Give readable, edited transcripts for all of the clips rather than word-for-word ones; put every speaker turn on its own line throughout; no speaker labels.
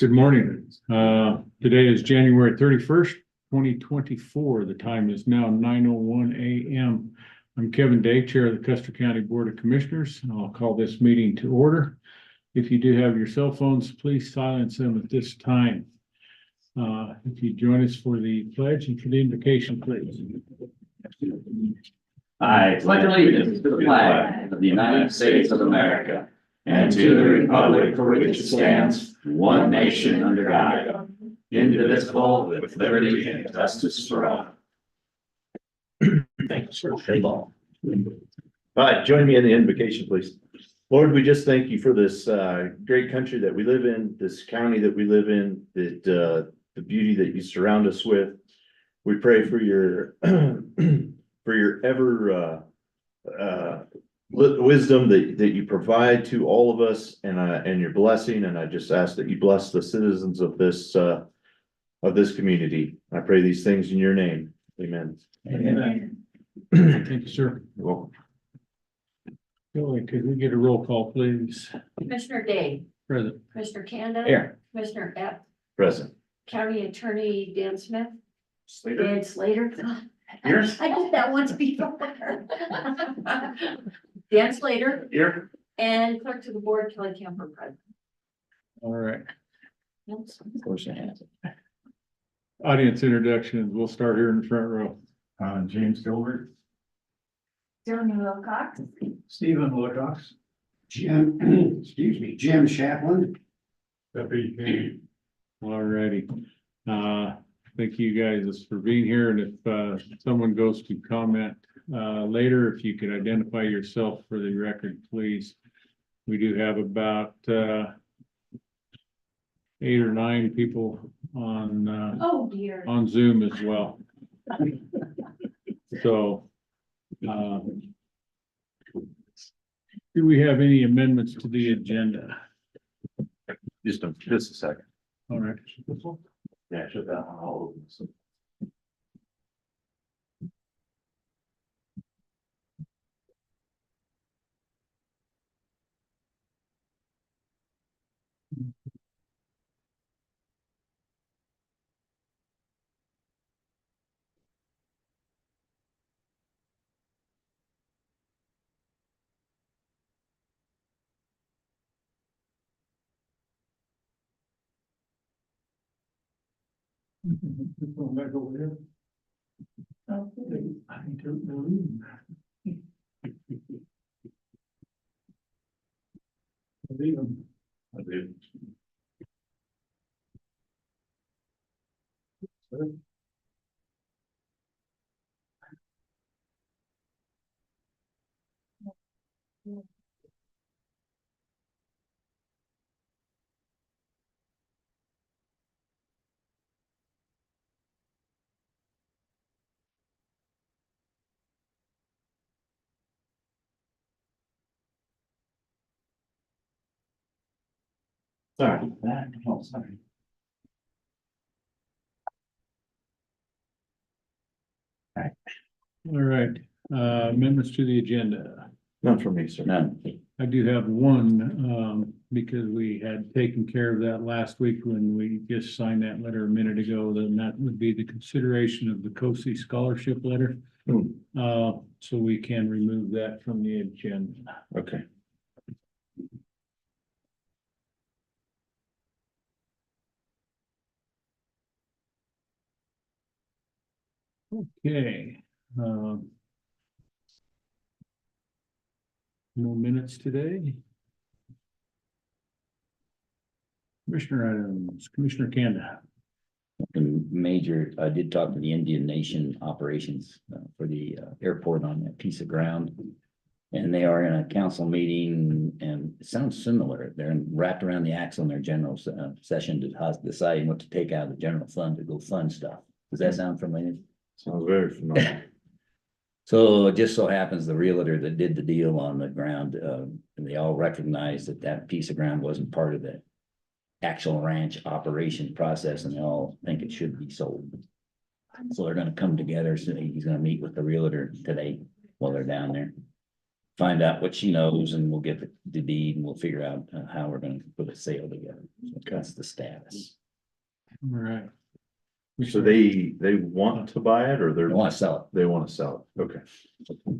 Good morning. Today is January 31st, 2024. The time is now 9:01 a.m. I'm Kevin Day, Chair of the Custer County Board of Commissioners, and I'll call this meeting to order. If you do have your cell phones, please silence them at this time. If you join us for the pledge and for the invocation, please.
I pledge allegiance to the flag of the United States of America and to the republic for which it stands, one nation under God, indivisible, with liberty and justice for all.
Thank you, sir. All right, join me in the invocation, please. Lord, we just thank you for this great country that we live in, this county that we live in, that the beauty that you surround us with. We pray for your for your ever wisdom that you provide to all of us, and your blessing. And I just ask that you bless the citizens of this community. I pray these things in your name. Amen.
Amen. Thank you, sir.
You're welcome.
Joey, could we get a roll call, please?
Commissioner Day,
Present.
Commissioner Kanda.
Here.
Commissioner Epp,
Present.
County Attorney Dan Smith,
Slater.
Dan Slater.
Here.
I did that once before. Dan Slater
Here.
and Clerk to the Board Kelly Camper present.
All right.
Of course, I have.
Audience introductions. We'll start here in the front row.
James Gilbert.
Jeremy Wilcox.
Stephen Wilcox.
Jim, excuse me, Jim Chaplin.
All righty. Thank you guys for being here. And if someone goes to comment later, if you could identify yourself for the record, please. We do have about 8 or 9 people on
Oh dear.
on Zoom as well. So do we have any amendments to the agenda?
Just a second.
All right.
Yeah, shut that one all over.
Back over here. I don't know.
I do. Sorry. Oh, sorry.
All right, amendments to the agenda.
None for me, sir. None.
I do have one, because we had taken care of that last week when we just signed that letter a minute ago. Then that would be the consideration of the BOCC scholarship letter. So we can remove that from the agenda.
Okay.
Okay. No minutes today. Commissioner items, Commissioner Kanda.
Major, I did talk to the Indian Nation operations for the airport on that piece of ground. And they are in a council meeting, and it sounds similar. They're wrapped around the axle in their general session to deciding what to take out of the general fund to go fund stuff. Does that sound familiar?
Sounds very familiar.
So it just so happens the realtor that did the deal on the ground, and they all recognized that that piece of ground wasn't part of the actual ranch operation process, and they all think it should be sold. So they're gonna come together, so he's gonna meet with the realtor today while they're down there. find out what she knows and we'll get the deed and we'll figure out how we're gonna put a sale together. So that's the status.
All right.
So they want to buy it or
They
they're,
want to sell
they want to sell it? Okay.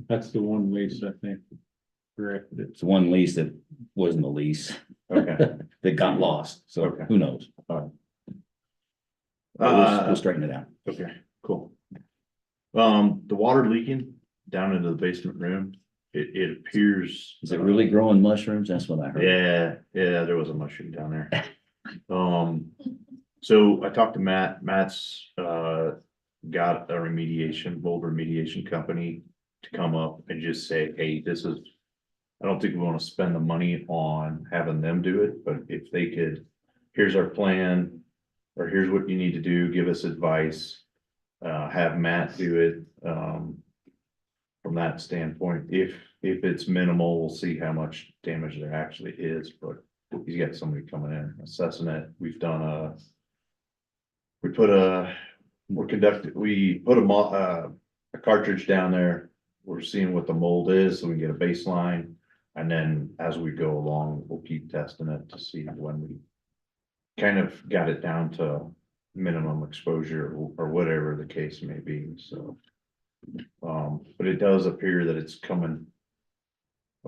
That's the one lease, I think. Correct.
it. It's one lease that wasn't a lease
Okay.
that got lost. So
Okay.
who knows?
All
But
right.
we'll straighten it out.
Okay, cool. The water leaking down into the basement room, it appears.
Is it really growing mushrooms? That's what I heard.
Yeah, there was a mushroom down there. So I talked to Matt. Matt's got a remediation, mold remediation company to come up and just say, hey, this is. I don't think we want to spend the money on having them do it, but if they could, here's our plan. Or here's what you need to do, give us advice. Have Matt do it, from that standpoint, if it's minimal, we'll see how much damage there actually is, but he's got somebody coming in, assessing it, we've done we put a cartridge down there, we're seeing what the mold is, so we can get a baseline. And then as we go along, we'll keep testing it to see when we kind of got it down to minimum exposure or whatever the case may be, so. But it does appear that it's coming.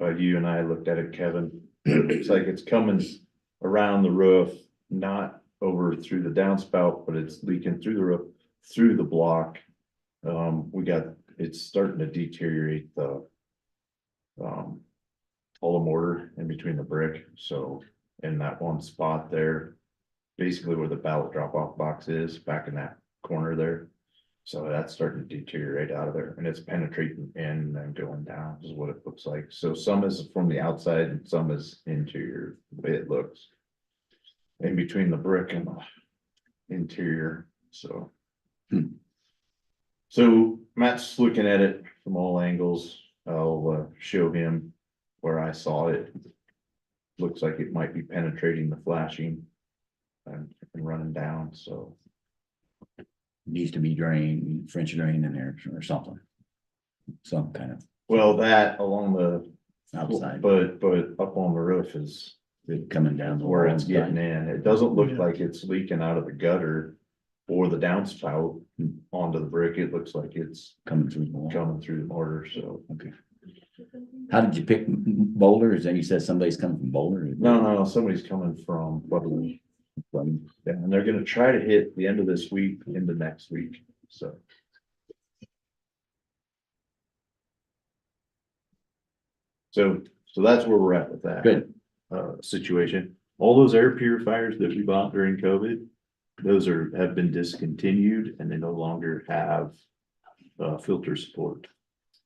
You and I looked at it, Kevin, it's like it's coming around the roof, not over through the downspout, but it's leaking through the roof, through the block. It's starting to deteriorate the all the mortar in between the brick, so in that one spot there, basically where the ballot drop-off box is, back in that corner there. So that's starting to deteriorate out of there, and it's penetrating in and going down is what it looks like. So some is from the outside and some is interior, the way it looks. In between the brick and the interior, so. So Matt's looking at it from all angles. I'll show him where I saw it. Looks like it might be penetrating the flashing and running down, so.
Needs to be drained, French drain in there or something. Some kind of
Well, that along the,
outside,
but up on the roof is
coming down. the
where it's
wall.
getting in. It doesn't look
Yeah.
like it's leaking out of the gutter or the downspout onto the brick. It looks like it's
Coming through the wall.
coming through the mortar, so.
Okay. How did you pick Boulder? Is that you said somebody's coming from Boulder?
No, somebody's coming from Pueblo. Yeah, and they're gonna try to hit the end of this week into next week, so. So that's where we're at with that.
Good.
Situation. All those air purifiers that we bought during COVID, those have been discontinued and they no longer have filter support.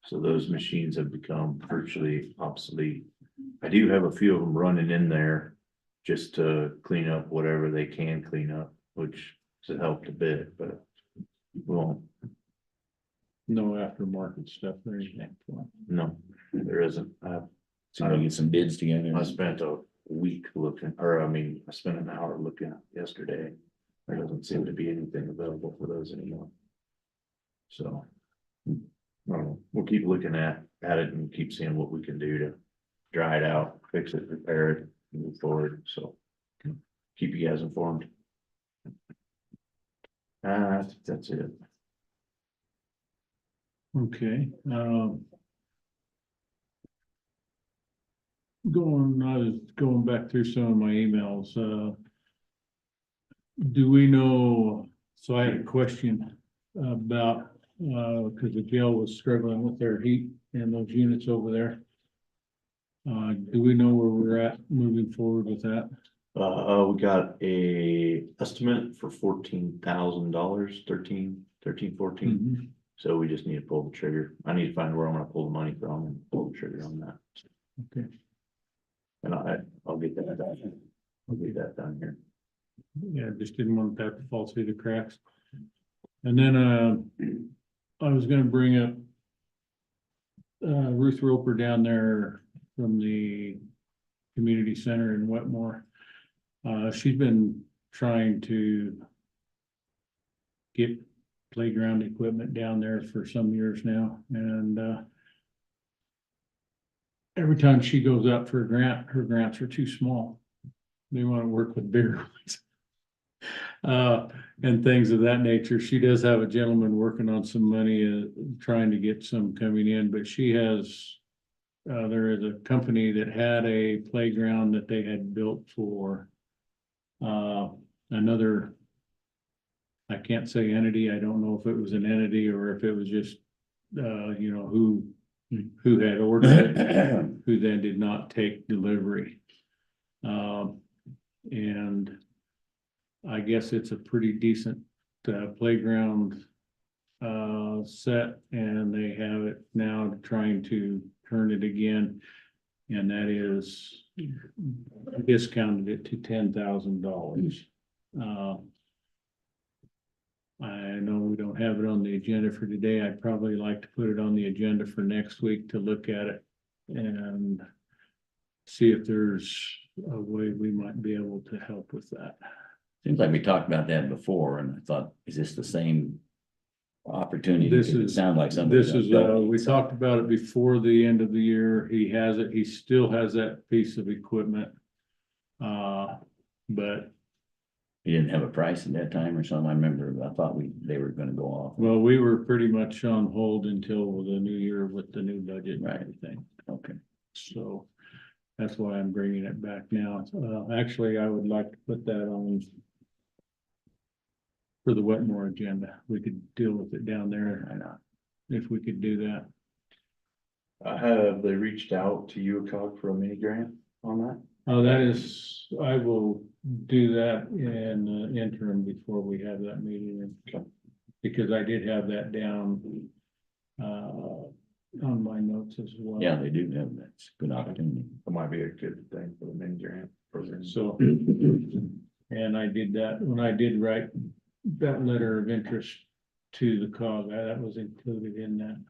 So those machines have become virtually obsolete. I do have a few of them running in there just to clean up whatever they can clean up, which has helped a bit, but well,
No aftermarket stuff or anything.
no, there isn't.
So we'll get some bids together.
I spent a week looking, or I spent an hour looking yesterday. There doesn't seem to be anything available for those anymore. So. I don't know, we'll keep looking at it and keep seeing what we can do to dry it out, fix it, repair it, move forward, so. Keep you guys informed. That's it.
Okay, I was going back through some of my emails, do we know, so I had a question about, cause the jail was struggling with their heat and those units over there. Do we know where we're at moving forward with that?
We got a estimate for $14,000, 14.
Mhm.
So we just need to pull the trigger. I need to find where I'm gonna pull the money from and pull the trigger on that.
Okay.
And I'll get that done. I'll get that done here.
Yeah, just didn't want that to fall through the cracks. And then, I was gonna bring up Ruth Roper down there from the community center in Wetmore. She's been trying to get playground equipment down there for some years now, and every time she goes out for a grant, her grants are too small. They want to work with bigger ones. And things of that nature. She does have a gentleman working on some money, trying to get some coming in, but she has, there is a company that had a playground that they had built for another, I can't say entity. I don't know if it was an entity or if it was just, you know, who had ordered it, who then did not take delivery. And I guess it's a pretty decent playground set, and they have it now trying to turn it again. And that is discounted it to $10,000. I know we don't have it on the agenda for today. I'd probably like to put it on the agenda for next week to look at it and see if there's a way we might be able to help with that.
Seems like we talked about that before, and I thought, is this the same opportunity?
This
'Cause it
is-
sounded like something.
This is, we talked about it before the end of the year. He has it. He still has that piece of equipment. But,
You didn't have a price at that time or something? I remember, I thought they were gonna go off.
well, we were pretty much on hold until the new year with the new budget and
Right.
everything.
Okay.
So that's why I'm bringing it back now. Actually, I would like to put that on for the Wetmore agenda. We could deal with it down there.
Why not?
If we could do that.
Have they reached out to UOCOG for a mini grant on that?
Oh, that is, I will do that in the interim before we have that meeting. Because I did have that down on my notes as well.
Yeah, they do have that. It's a good opportunity.
That might be a good thing for the mini grant program.
So, and I did that, when I did write that letter of interest to the COG, that was included in that.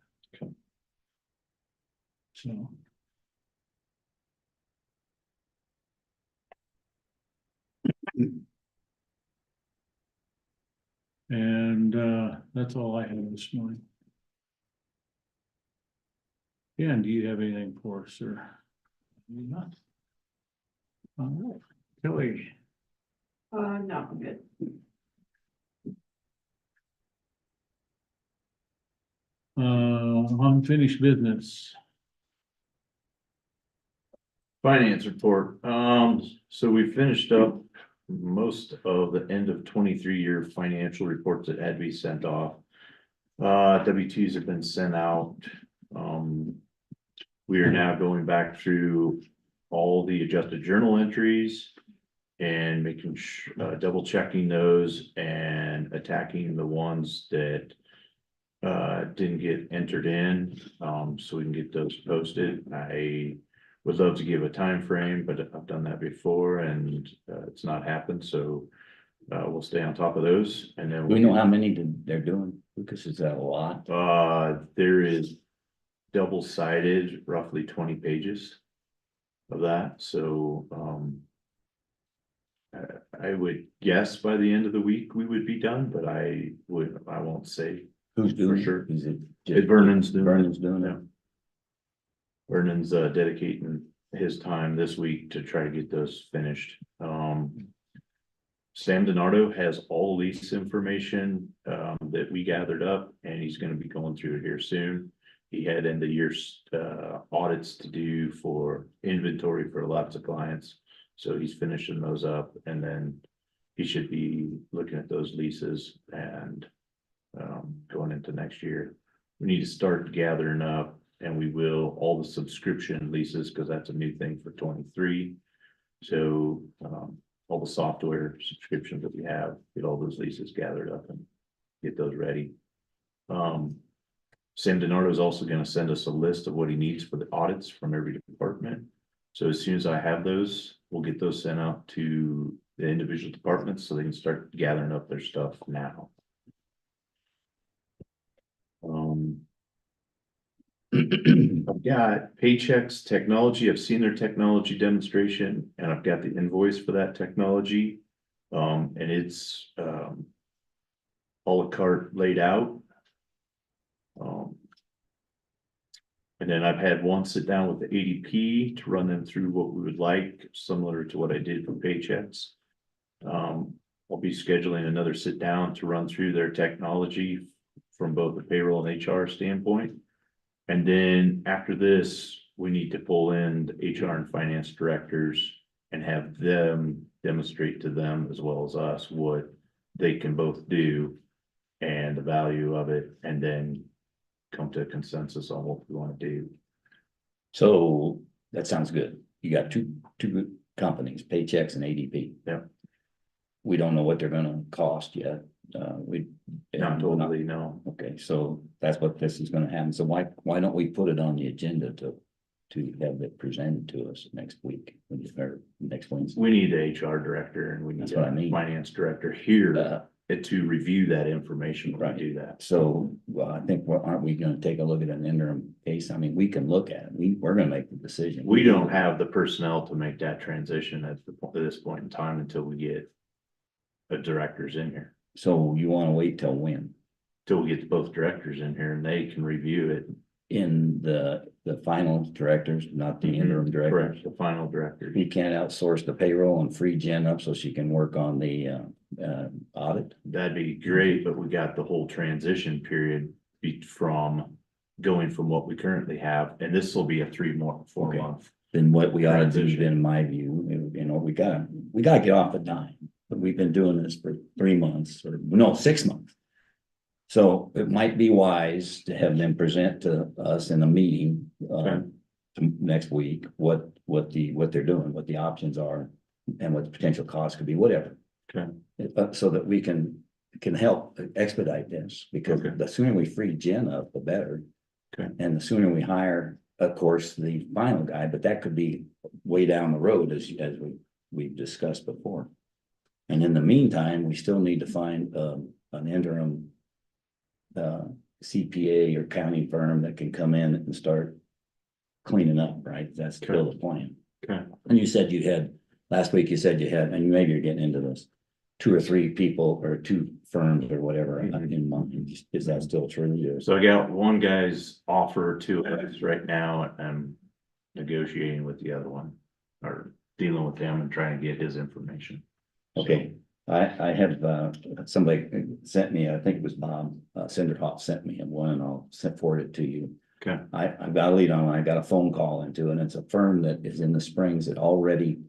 So. And that's all I have this morning. Dan, do you have anything for us, sir? Not. All right, Kelly.
No, I'm good.
Unfinished business.
Finance report, so we finished up most of the end of 23 year financial reports that had to be sent off. W-2s have been sent out. We are now going back through all the adjusted journal entries and making double checking those and attacking the ones that didn't get entered in, so we can get those posted. I would love to give a time frame, but I've done that before and it's not happened, so we'll stay on top of those. And then
Do we know how many they're doing? Lucas, is that a lot?
there is double-sided, roughly 20 pages of that, so I would guess by the end of the week we would be done, but I won't say.
Who's doing it?
sure.
Is it?
Vernon's doing it.
Vernon's doing it?
Yeah. Vernon's dedicating his time this week to try to get those finished. Sam DiNardo has all lease information that we gathered up, and he's gonna be going through it here soon. He had end of year audits to do for inventory for lots of clients, so he's finishing those up, and then he should be looking at those leases and going into next year. We need to start gathering up, and we will, all the subscription leases, because that's a new thing for 23. So all the software subscriptions that we have, get all those leases gathered up and get those ready. Sam DiNardo is also going to send us a list of what he needs for the audits from every department. So as soon as I have those, we'll get those sent out to the individual departments so they can start gathering up their stuff now. I've got Paychex Technology. I've seen their technology demonstration and I've got the invoice for that technology. And it's a la carte laid out. And then I've had one sit down with the ADP to run them through what we would like, similar to what I did for paychecks. I'll be scheduling another sit down to run through their technology from both the payroll and HR standpoint. And then after this, we need to pull in the HR and finance directors and have them demonstrate to them as well as us what they can both do and the value of it, and then come to a consensus on what we want to do.
So that sounds good. You got two companies, Paychex and ADP.
Yeah.
We don't know what they're gonna cost yet. We.
Not totally, no.
Okay, so that's what this is gonna happen. So why don't we put it on the agenda to have it presented to us next week or next Wednesday?
We need the HR director and we need
That's what I
a
mean.
finance director here
Uh,
to review that information when
Right.
we do that.
So, well, I think, aren't we gonna take a look at an interim case? I mean, we can look at it. We're gonna make the decision.
We don't have the personnel to make that transition at this point in time until we get the directors in here.
So you wanna wait till when?
Till we get both directors in here and they can review it.
In the final directors, not the interim directors?
Correct, the final director.
You can't outsource the payroll and free Jen up so she can work on the audit?
That'd be great, but we got the whole transition period from going from what we currently have, and this will be a 4
Okay.
month.
Then what we ought to do,
Transition.
in my view, you know, we gotta get off the dime. But we've been doing this for 3 months, or no, 6 months. So it might be wise to have them present to us in a meeting
Okay.
next week, what they're doing, what the options are, and what the potential cost could be, whatever.
Okay.
So that we can help expedite this, because
Okay.
the sooner we free Jen up, the better.
Okay.
And the sooner we hire, of course, the final guy, but that could be way down the road as we've discussed before. And in the meantime, we still need to find an interim CPA or county firm that can come in and start cleaning up, right? That's still the plan.
Okay.
And you said you had, last week you said you had, and maybe you're getting into this, 2 or 3 people or 2 firms or whatever in mind. Is that still true? Yes.
So I got one guy's offer to us right now, and I'm negotiating with the other one, or dealing with him and trying to get his information.
Okay, I have, somebody sent me, I think it was Bob, Cinderhoff sent me one, and I'll forward it to you.
Okay.
I've got a lead on, I got a phone call into, and it's a firm that is in the Springs that already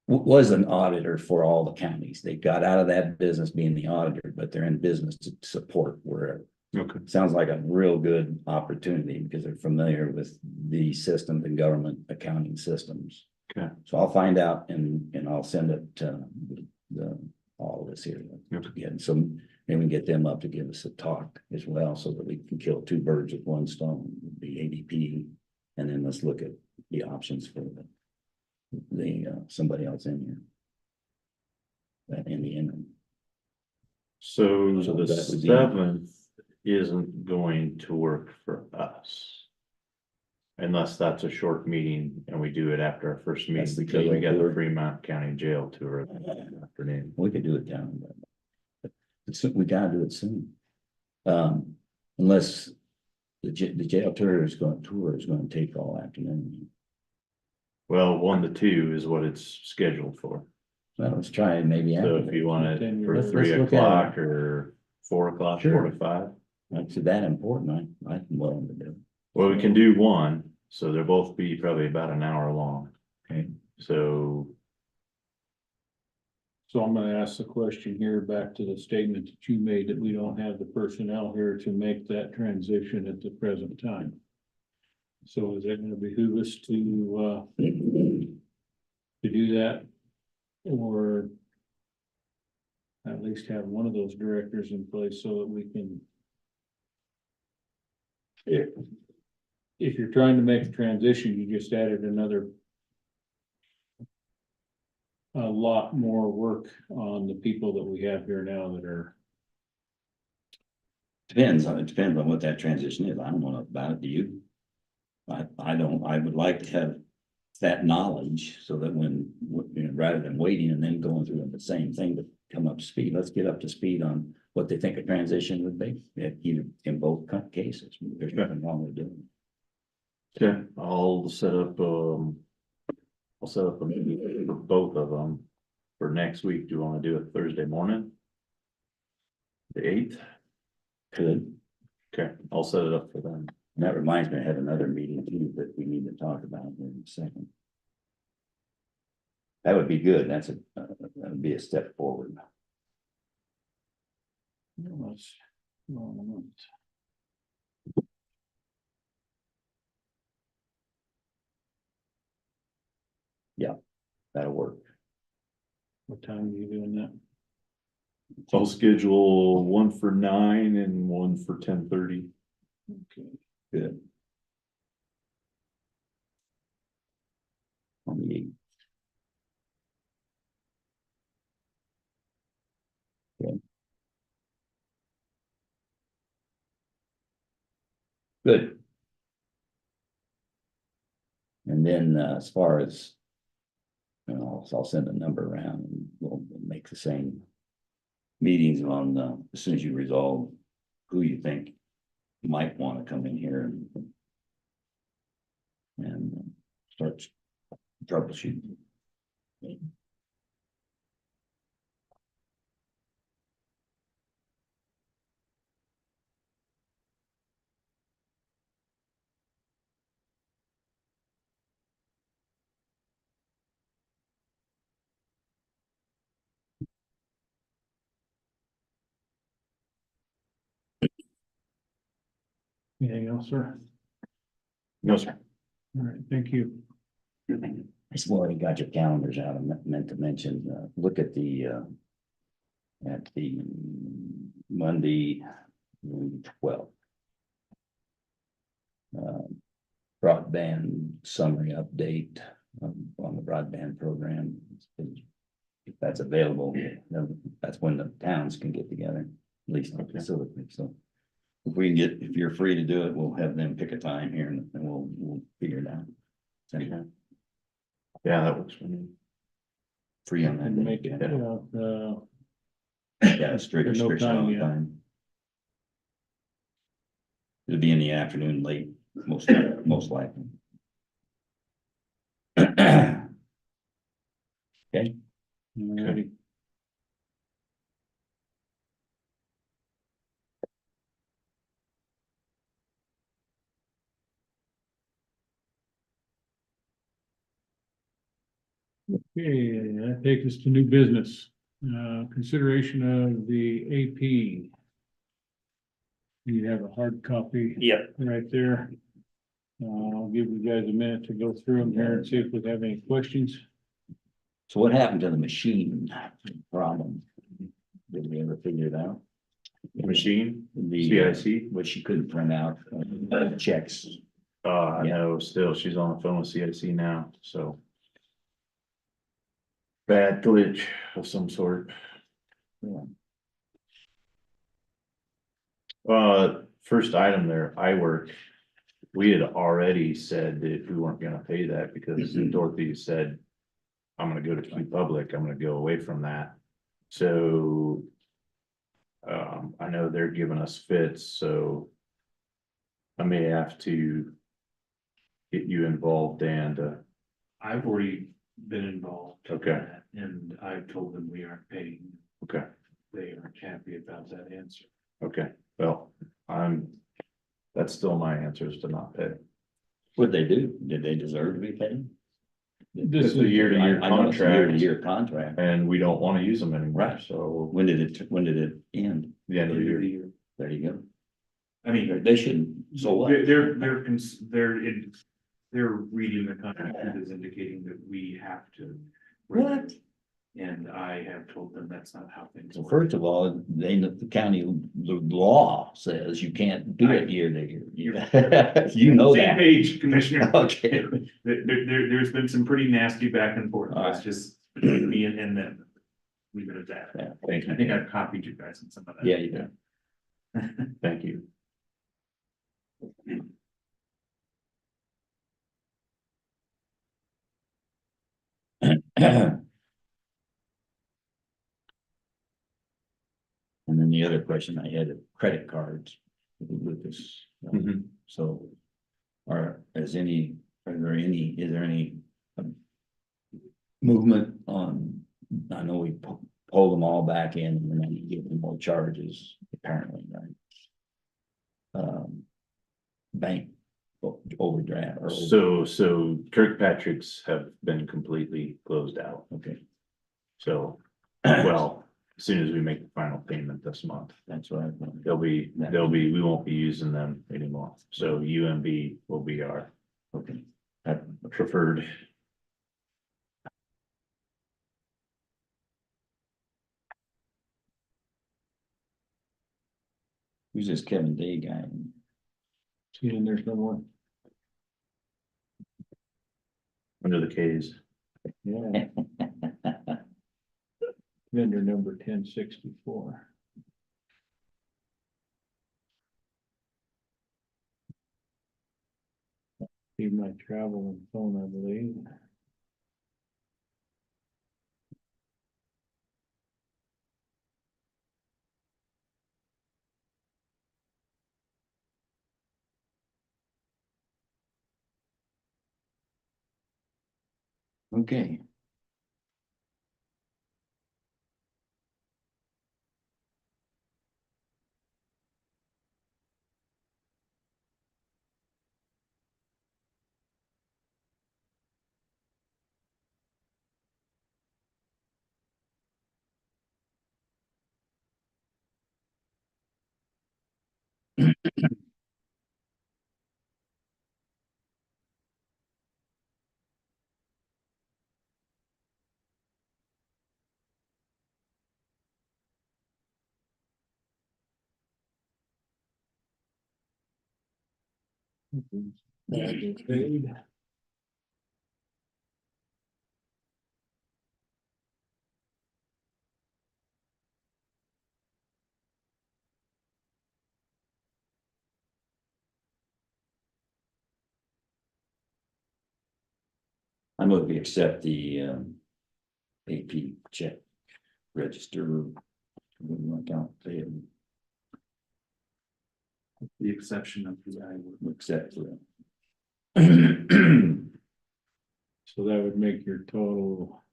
was an auditor for all the counties. They got out of that business being the auditor, but they're in business to support wherever.
Okay.
Sounds like a real good opportunity because they're familiar with the system, the government accounting systems.
Okay.
So I'll find out and I'll send it to all of us here.
Okay.
Again, so maybe we can get them up to give us a talk as well, so that we can kill 2 birds with 1 stone, the ADP. And then let's look at the options for the somebody else in here. That in the interim.
So
So
the
that would be-
7th isn't going to work for us. Unless that's a short meeting and we do it after our first meeting,
That's the
because we
jail
got the
tour.
Fremont County Jail tour that afternoon.
We could do it down, but we gotta do it soon. Unless the jail tour is going to take all afternoon.
Well, 1 to 2 is what it's scheduled for.
Well, let's try it maybe.
So
after
if you want
Then
it for
let's
3
look at it.
o'clock or 4 o'clock,
Sure.
4 to 5.
That's that important, I'm willing to do.
Well, we can do 1, so they'll both be probably about an hour long.
Okay.
So,
So I'm gonna ask the question here back to the statement that you made, that we don't have the personnel here to make that transition at the present time. So is it gonna behoove us to do that? Or at least have one of those directors in place so that we can. If you're trying to make a transition, you just added another. A lot more work on the people that we have here now that are.
It depends on what that transition is. I don't know about it, do you? I don't, I would like to have that knowledge so that when, you know, rather than waiting and then going through the same thing to come up to speed, let's get up to speed on what they think a transition would be, either in both cases. There's nothing wrong with doing it.
Okay, I'll set up a meeting for both of them for next week. Do you want to do it Thursday morning? The 8th?
Good.
Okay, I'll set it up for them.
And that reminds me, I had another meeting too that we need to talk about in a second. That would be good. That would be a step forward. That'll work.
What time are you doing that?
I'll schedule one for 9 and one for 10:30.
Okay.
Good. On the 8th. Okay. Good. And then as far as, I'll send a number around and we'll make the same meetings on, as soon as you resolve who you think might want to come in here and start troubleshooting.
Anything else, sir?
No, sir.
All right, thank you.
I swore I got your calendars out. I meant to mention, look at the Monday, 12th. Broadband summary update on the broadband program. If that's available, then that's when the towns can get together, at least on facility. So if you're free to do it, we'll have them pick a time here and we'll figure it out. So,
Yeah, that works for me.
free on that
And
day.
make it,
Yeah, strict
There's no
restriction
time
on
yet.
time. It'll be in the afternoon, late, most likely. Okay,
alrighty. Okay, that takes us to new business, consideration of the AP. You have a hard copy.
Yep.
Right there. I'll give you guys a minute to go through them here and see if we have any questions.
so what happened to the machine problem? Did we ever figure it out?
Machine,
The
CIC.
Which she couldn't print out checks.
I
Yeah.
know, still, she's on the phone with CIC now, so. Bad glitch of some sort. First item there, iWork. We had already said that we weren't gonna pay that because Dorothy said. I'm gonna go to Q Public, I'm gonna go away from that. So. I know they're giving us fits, so. I may have to. Get you involved and,
I've already been involved. in
Okay.
that, And I've told them we aren't paying.
okay,
They aren't happy about that answer.
okay, well, that's still my answer is to not pay.
What'd they do? Did they deserve to be paid?
This
It's a year-to-year
I know it's a
contract.
Year-to-year contract.
And we don't wanna use them anymore,
Right.
so
When did it end?
the end of the year.
There you go.
I mean,
They shouldn't, so what?
they're reading the contract that is indicating that we have to.
What?
And I have told them that's not how things
So
work.
first of all, the county, the law says you can't do it year to year. You know
Same
that.
page, Commissioner.
Okay.
There's been some pretty nasty back and forth.
All
It's
right.
just me and them. Leave it at that.
Yeah,
Thank
I
you,
think I've copied you guys on some of that.
yeah, you do.
thank you.
And then the other question I had, credit cards with this.
Mhm.
So Are there any movement on, I know we pulled them all back in and then you give them more charges, apparently, right? Bank overdraft or.
So Kirkpatrick's have been completely closed out.
Okay,
So, well, as soon as we make the final payment this month,
that's what I.
we won't be using them anymore. So UMB will be our
Okay.
preferred.
Who's this Kevin Day guy?
See, and there's no more.
Under the K's.
Yeah. Vendor number 1064. Be my travel and phone, I believe.
Okay.
Paid.
I move we accept the AP check register. Account payable.
The exception of the I would.
Accept.
So that would make your total.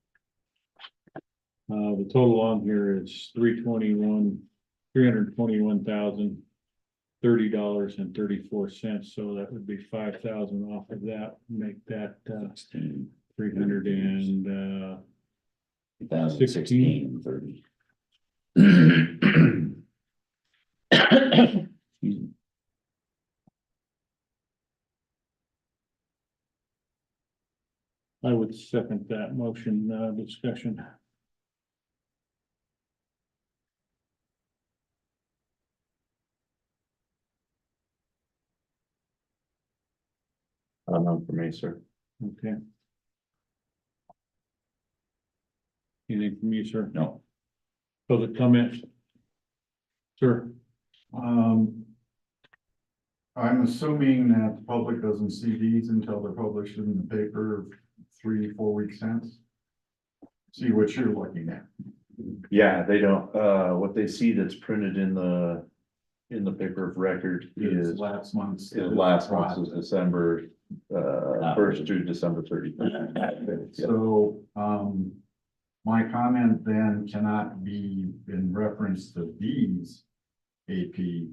The total on here is $321,030.34. So that would be 5,000 off of that, make that 300 and
2016 30. Excuse me.
I would second that motion, discussion.
I don't know for me, sir.
Okay. Anything from you, sir?
No.
Public comments? Sir?
I'm assuming that the public doesn't see these until they're published in the paper 3-4 weeks hence. See what you're looking at.
Yeah, they don't, what they see that's printed in the paper of record is
Last month's.
December, first through December 31st.
So, my comment then cannot be in reference to these AP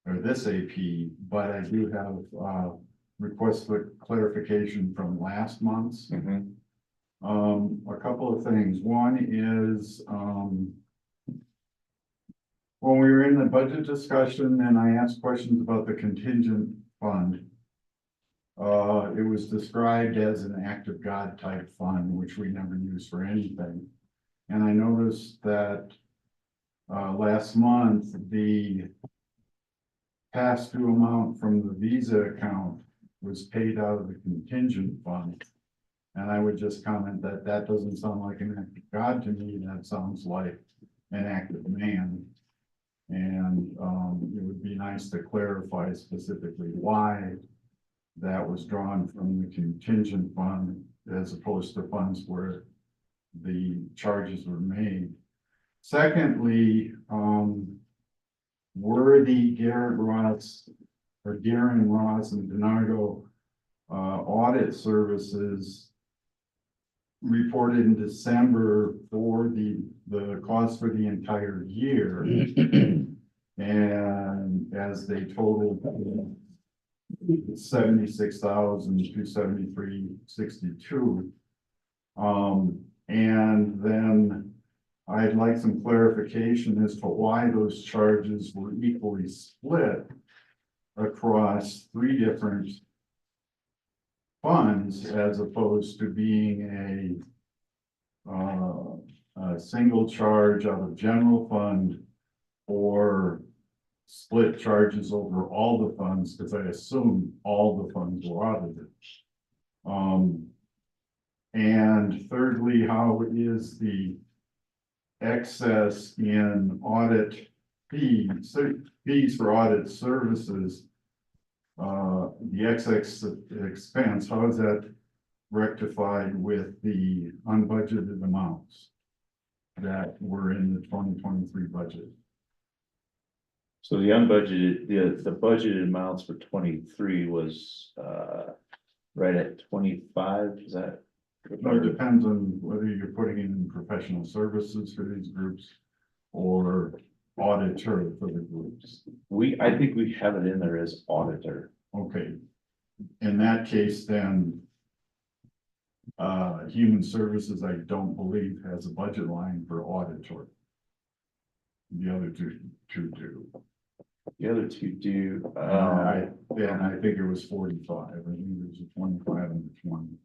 or this AP, but I do have, requests for clarification from last month's.
Mhm.
A couple of things. One is, when we were in the budget discussion and I asked questions about the contingent fund, it was described as an act of God type fund, which we never use for anything. And I noticed that, last month, the past due amount from the Visa account was paid out of the contingent fund. And I would just comment that that doesn't sound like an act of God to me. That sounds like an act of man. And it would be nice to clarify specifically why that was drawn from the contingent fund as opposed to funds where the charges were made. Secondly, were the Garrett Ross or Darren Ross and Donardo Audit Services reported in December for the cost for the entire year. And as they totaled 76,273.62. And then I'd like some clarification as to why those charges were equally split across three different funds as opposed to being a single charge out of general fund or split charges over all the funds, because I assume all the funds were audited. And thirdly, how is the excess in audit fees for audit services, the excess expense, how is that rectified with the unbudgeted amounts that were in the 2023 budget?
So the unbudgeted, the budgeted amounts for 23 was, right at 25, is that?
It depends on whether you're putting in professional services for these groups or auditor for the groups.
I think we have it in there as auditor.
Okay, in that case, then human services, I don't believe has a budget line for auditor. The other two do.
The other two do,
I think it was 45. I think it was a 25 and a 20.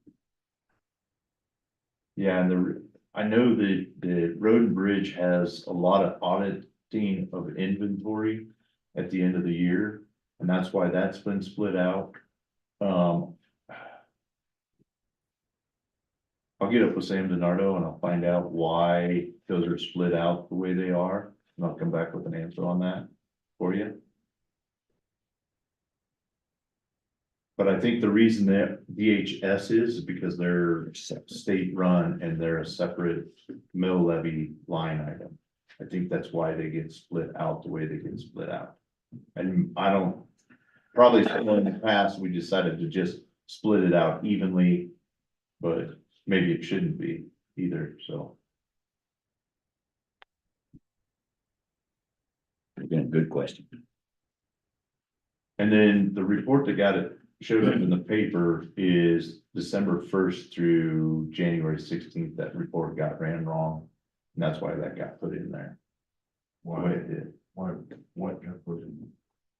yeah, and I know that the road and bridge has a lot of auditing of inventory at the end of the year, and that's why that's been split out. I'll get up with Sam DiNardo and I'll find out why those are split out the way they are, and I'll come back with an answer on that for you. But I think the reason that DHS is because they're state run and they're a separate mill levy line item. I think that's why they get split out the way they get split out. And I don't, probably in the past, we decided to just split it out evenly, but maybe it shouldn't be either, so.
Again, a good question.
And then the report that showed up in the paper is December 1st through January 16th. That report ran wrong. And that's why that got put in there. Why it did.
What got put in?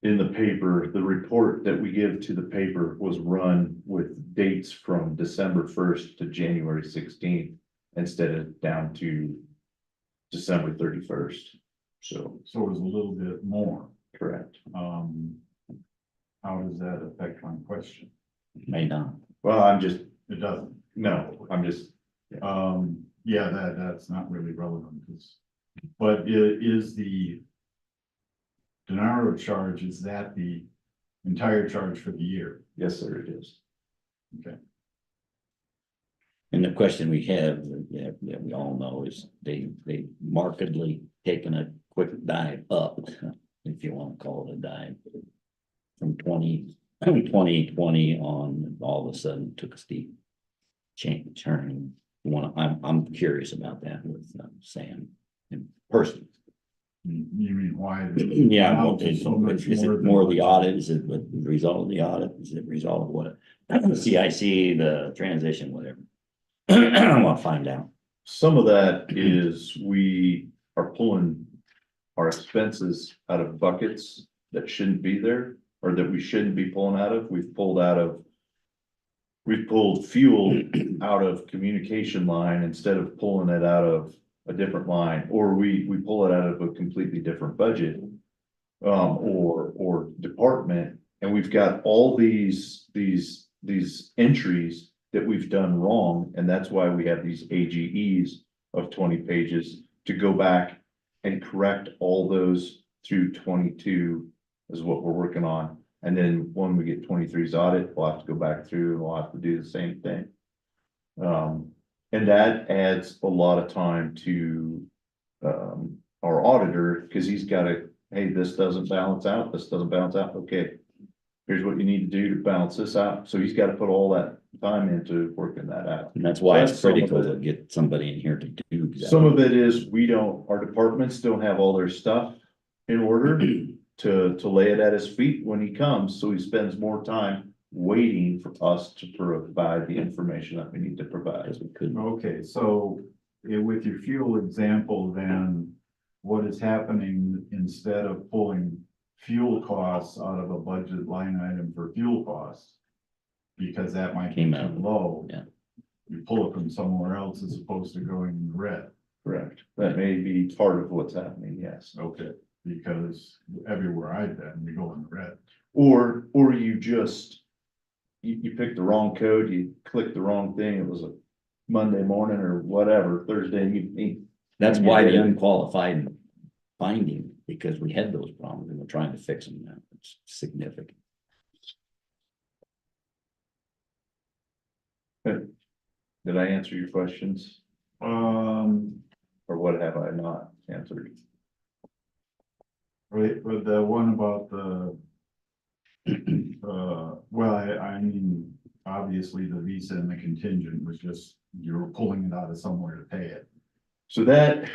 In the paper, the report that we give to the paper was run with dates from December 1st to January 16th instead of down to December 31st. So
So it was a little bit more.
correct.
How does that affect my question?
May not.
Well,
It doesn't. Yeah, that's not really relevant, but is the Denaro charge, is that the entire charge for the year?
Yes, sir, it is.
Okay.
And the question we have, that we all know is they markedly taken a quick dive up, if you want to call it a dive. From 2020 on, all of a sudden took a steep turn. I'm curious about that with Sam in person.
You mean why?
Yeah,
Wow,
is
so much
it
more than
more of the
what-
audit? Is it the result of the audit? Is it result of what? CIC, the transition, whatever. I'll find out.
Some of that is we are pulling our expenses out of buckets that shouldn't be there, or that we shouldn't be pulling out of. We've pulled fuel out of communication line instead of pulling it out of a different line, or we pull it out of a completely different budget. Or department, and we've got all these entries that we've done wrong, and that's why we have these AGEs of 20 pages to go back and correct all those through 22 is what we're working on. And then when we get 23's audit, we'll have to go back through and we'll have to do the same thing. And that adds a lot of time to our auditor, because he's got to, hey, this doesn't balance out, this doesn't balance out, okay. here's what you need to do to balance this out. So he's got to put all that time into working that out.
And that's why it's
That's some of
critical
it.
to get somebody in here to do that.
Some of it is our departments don't have all their stuff in order to lay it at his feet when he comes, so he spends more time waiting for us to provide the information that we need to provide.
Because we couldn't.
Okay, so with your fuel example, then what is happening instead of pulling fuel costs out of a budget line item for fuel costs? Because that might be
Came
too
out,
low.
yeah.
You pull it from somewhere else as opposed to going in the red.
Correct. That may be part of what's happening, yes.
Okay, because everywhere I've been, we go in the red.
Or you just, you picked the wrong code, you clicked the wrong thing, it was a Monday morning or whatever, Thursday evening.
That's
And you
why the
did it.
unqualified finding, because we had those problems and we're trying to fix them now. It's significant.
Did I answer your questions, or what have I not answered?
Right, but the one about the, well, I mean, obviously the visa and the contingent was just, you were pulling it out of somewhere to pay it.
So that,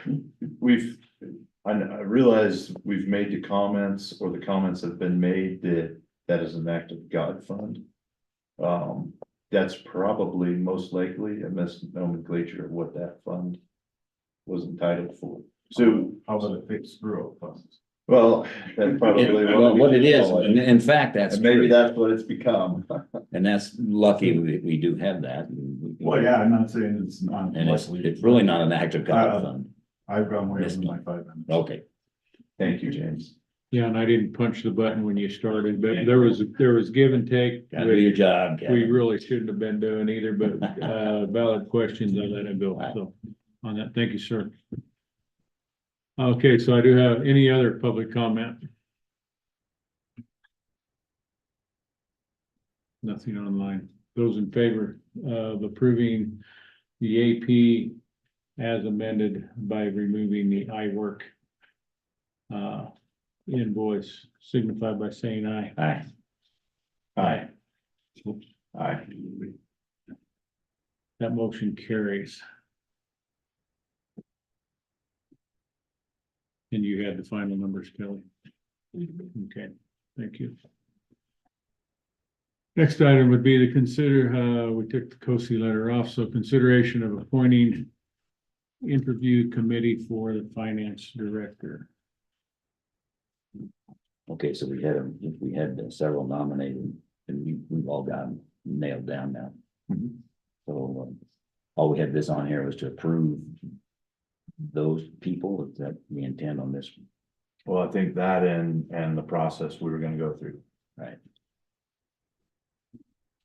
I realize we've made the comments, or the comments have been made that is an act of God fund. That's probably most likely a misnomenclature of what that fund was entitled for. So,
How about a fixed screw up fund?
well, that's probably.
Well, what it is,
call it.
in fact, that's.
And maybe
true.
that's what it's become.
And that's lucky we do have that. and we-
Well, yeah, I'm not saying it's not.
And it's
likely.
really not an act of God
Uh,
fund.
I've gone way over my 5 minutes.
Okay.
Thank you, James.
Yeah, and I didn't punch the button when you started, but there was give and take.
Gotta do your job,
We
Kevin.
really shouldn't have been doing either, but valid questions, I let it go, so on that, thank you, sir. Okay, so I do have any other public comment? Nothing online. Those in favor of approving the AP as amended by removing the iWork invoice, signify by saying aye.
Aye.
Aye. Aye.
That motion carries. And you had the final numbers, Kelly? Okay, thank you. Next item would be to consider, we took the COSI letter off, so consideration of appointing interview committee for the finance director.
Okay, so we had several nominated and we've all gotten nailed down now. So all we had this on here was to approve those people. Is that the intent on this?
Well, I think that and the process we were gonna go through.
Right.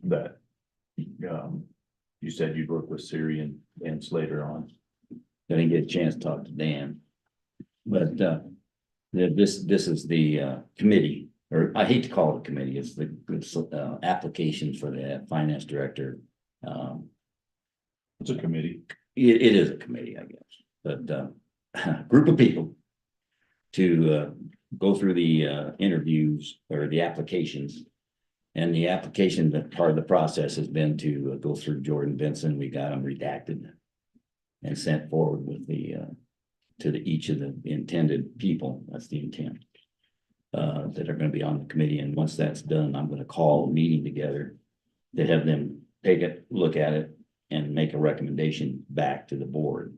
That, you said you'd work with Siri and Slater on.
I didn't get a chance to talk to Dan. But this is the committee, or I hate to call it a committee, it's the application for the finance director.
It's a committee.
It is a committee, I guess, but group of people to go through the interviews or the applications. And the application, that part of the process has been to go through Jordan Benson. We got them redacted and sent forward with the to each of the intended people. That's the intent that are going to be on the committee. And once that's done, I'm going to call a meeting together to have them take a look at it and make a recommendation back to the board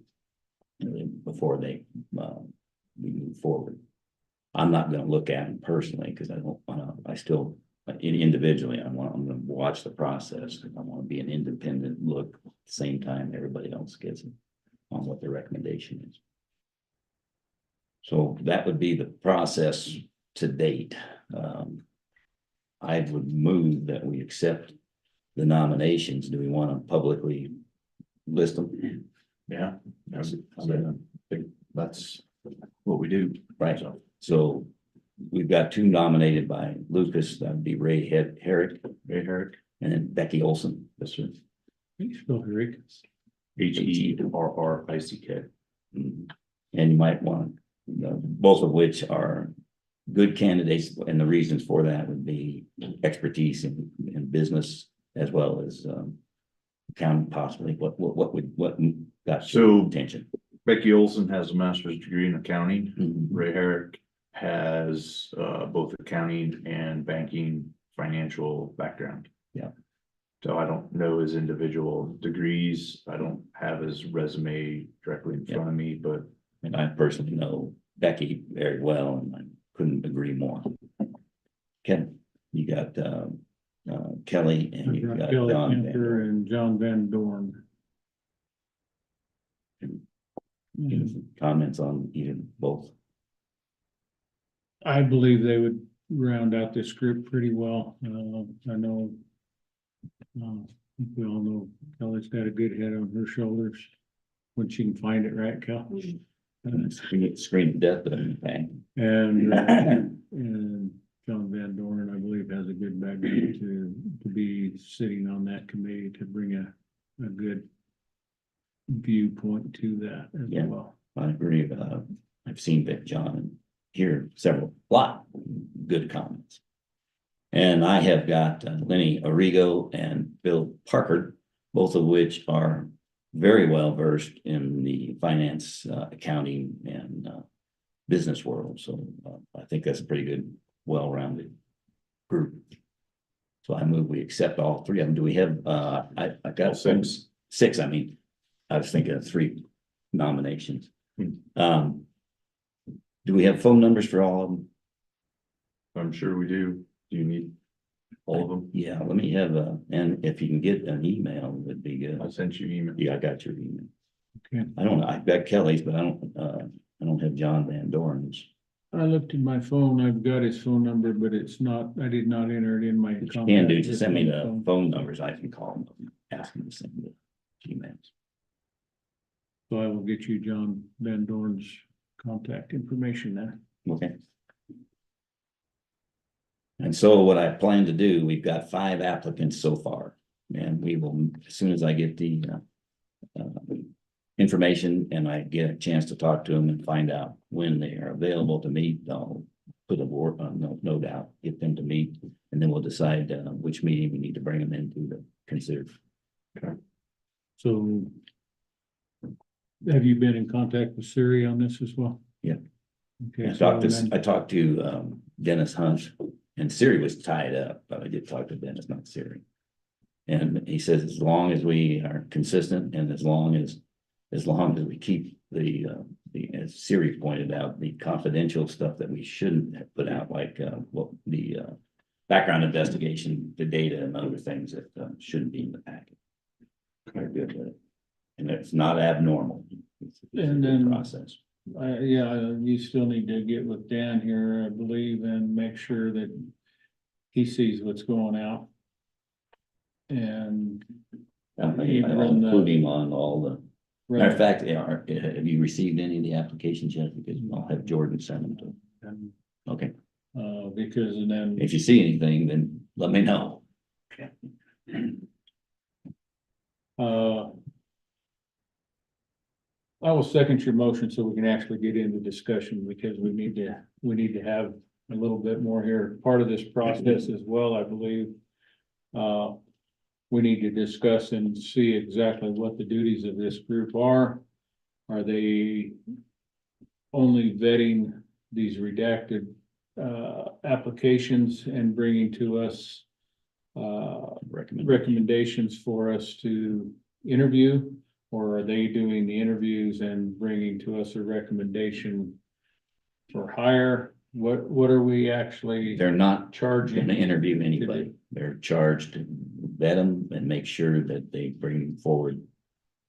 before we move forward. I'm not going to look at them personally because I don't want to. I still individually, I'm going to watch the process. I want to be an independent look at the same time everybody else gets it on what their recommendation is. So that would be the process to date. I would move that we accept the nominations. Do we want to publicly list them?
Yeah. That's what we do.
Right. So we've got two nominated by Lucas. That'd be Ray Herrick, and then Becky Olson.
Yes, sir.
You spell Rick.
HERRICK.
And you might want, both of which are good candidates, and the reasons for that would be expertise in business as well as, accounting possibly, what got
So-
your attention?
Becky Olson has a master's degree in accounting.
Mhm.
Ray Herrick has both accounting and banking financial background.
Yeah.
So I don't know his individual degrees. I don't have his resume directly in front of me, but
And I personally know Becky very well, and I couldn't agree more. Ken, you got, Kelly, and
I've
you
got
got
Kelly
John Van
Kemper
Dorn.
and John Van Dorn.
Any comments on either, both?
I believe they would round out this group pretty well. I know. I think we all know Kelly's got a good head on her shoulders. When she can find it, right, Kel?
Screen to death, but I'm paying.
And, and John Van Dorn, I believe, has a good background to be sitting on that committee to bring a good viewpoint to that as
Yeah.
well.
I agree. I've seen that John and hear lot good comments. And I have got Lenny Arrigo and Bill Parker, both of which are very well versed in the finance, accounting and business world. So I think that's a pretty good, well-rounded group. So I move we accept all three of them. Do we have, I got
Six.
Six, I mean, I was thinking of three nominations. Do we have phone numbers for all of them?
I'm sure we do. Do you need all of them?
Yeah, let me have and if you can get an email, that'd be
I
good.
sent you email.
Yeah, I got your email.
Okay.
I don't know, I've got Kelly's, but I don't have John Van Dorn's.
I looked at my phone, I've got his phone number, but it's not, I did not enter it in my.
What you can do,
contact
just send me the
phone.
phone numbers, I can call them, ask them to send the emails.
So I will get you John Van Dorn's contact information then.
Okay. And so what I plan to do, we've got 5 applicants so far, and we will, as soon as I get the information and I get a chance to talk to them and find out when they are available to meet, I'll put a board, no doubt, get them to meet, and then we'll decide which meeting we need to bring them into to consider.
So. Have you been in contact with Siri on this as well?
Yeah.
Okay.
I
so
talked to,
then-
I talked to Dennis Hunt, and Siri was tied up, but I did talk to Dennis, not Siri. And he says, as long as we are consistent and as long as we keep the, as Siri pointed out, the confidential stuff that we shouldn't have put out, like, the background investigation, the data and other things that shouldn't be in the packet. Very good with it. And it's not abnormal. It's a
And
good
then-
process.
Yeah, you still need to get with Dan here, I believe, and make sure that he sees what's going out. And
I'll
even run the-
include him on all the, matter of fact, have you received any of the applications yet? Because I'll have Jordan send them to.
and,
Okay,
because and then.
if you see anything, then let me know.
I will second your motion so we can actually get into discussion because we need to have a little bit more here. Part of this process as well, I believe. We need to discuss and see exactly what the duties of this group are. Are they only vetting these redacted applications and bringing to us recommendations for us to interview? Or are they doing the interviews and bringing to us a recommendation for hire? What are we actually
They're not
charging?
gonna interview anybody. They're charged to vet them and make sure that they bring forward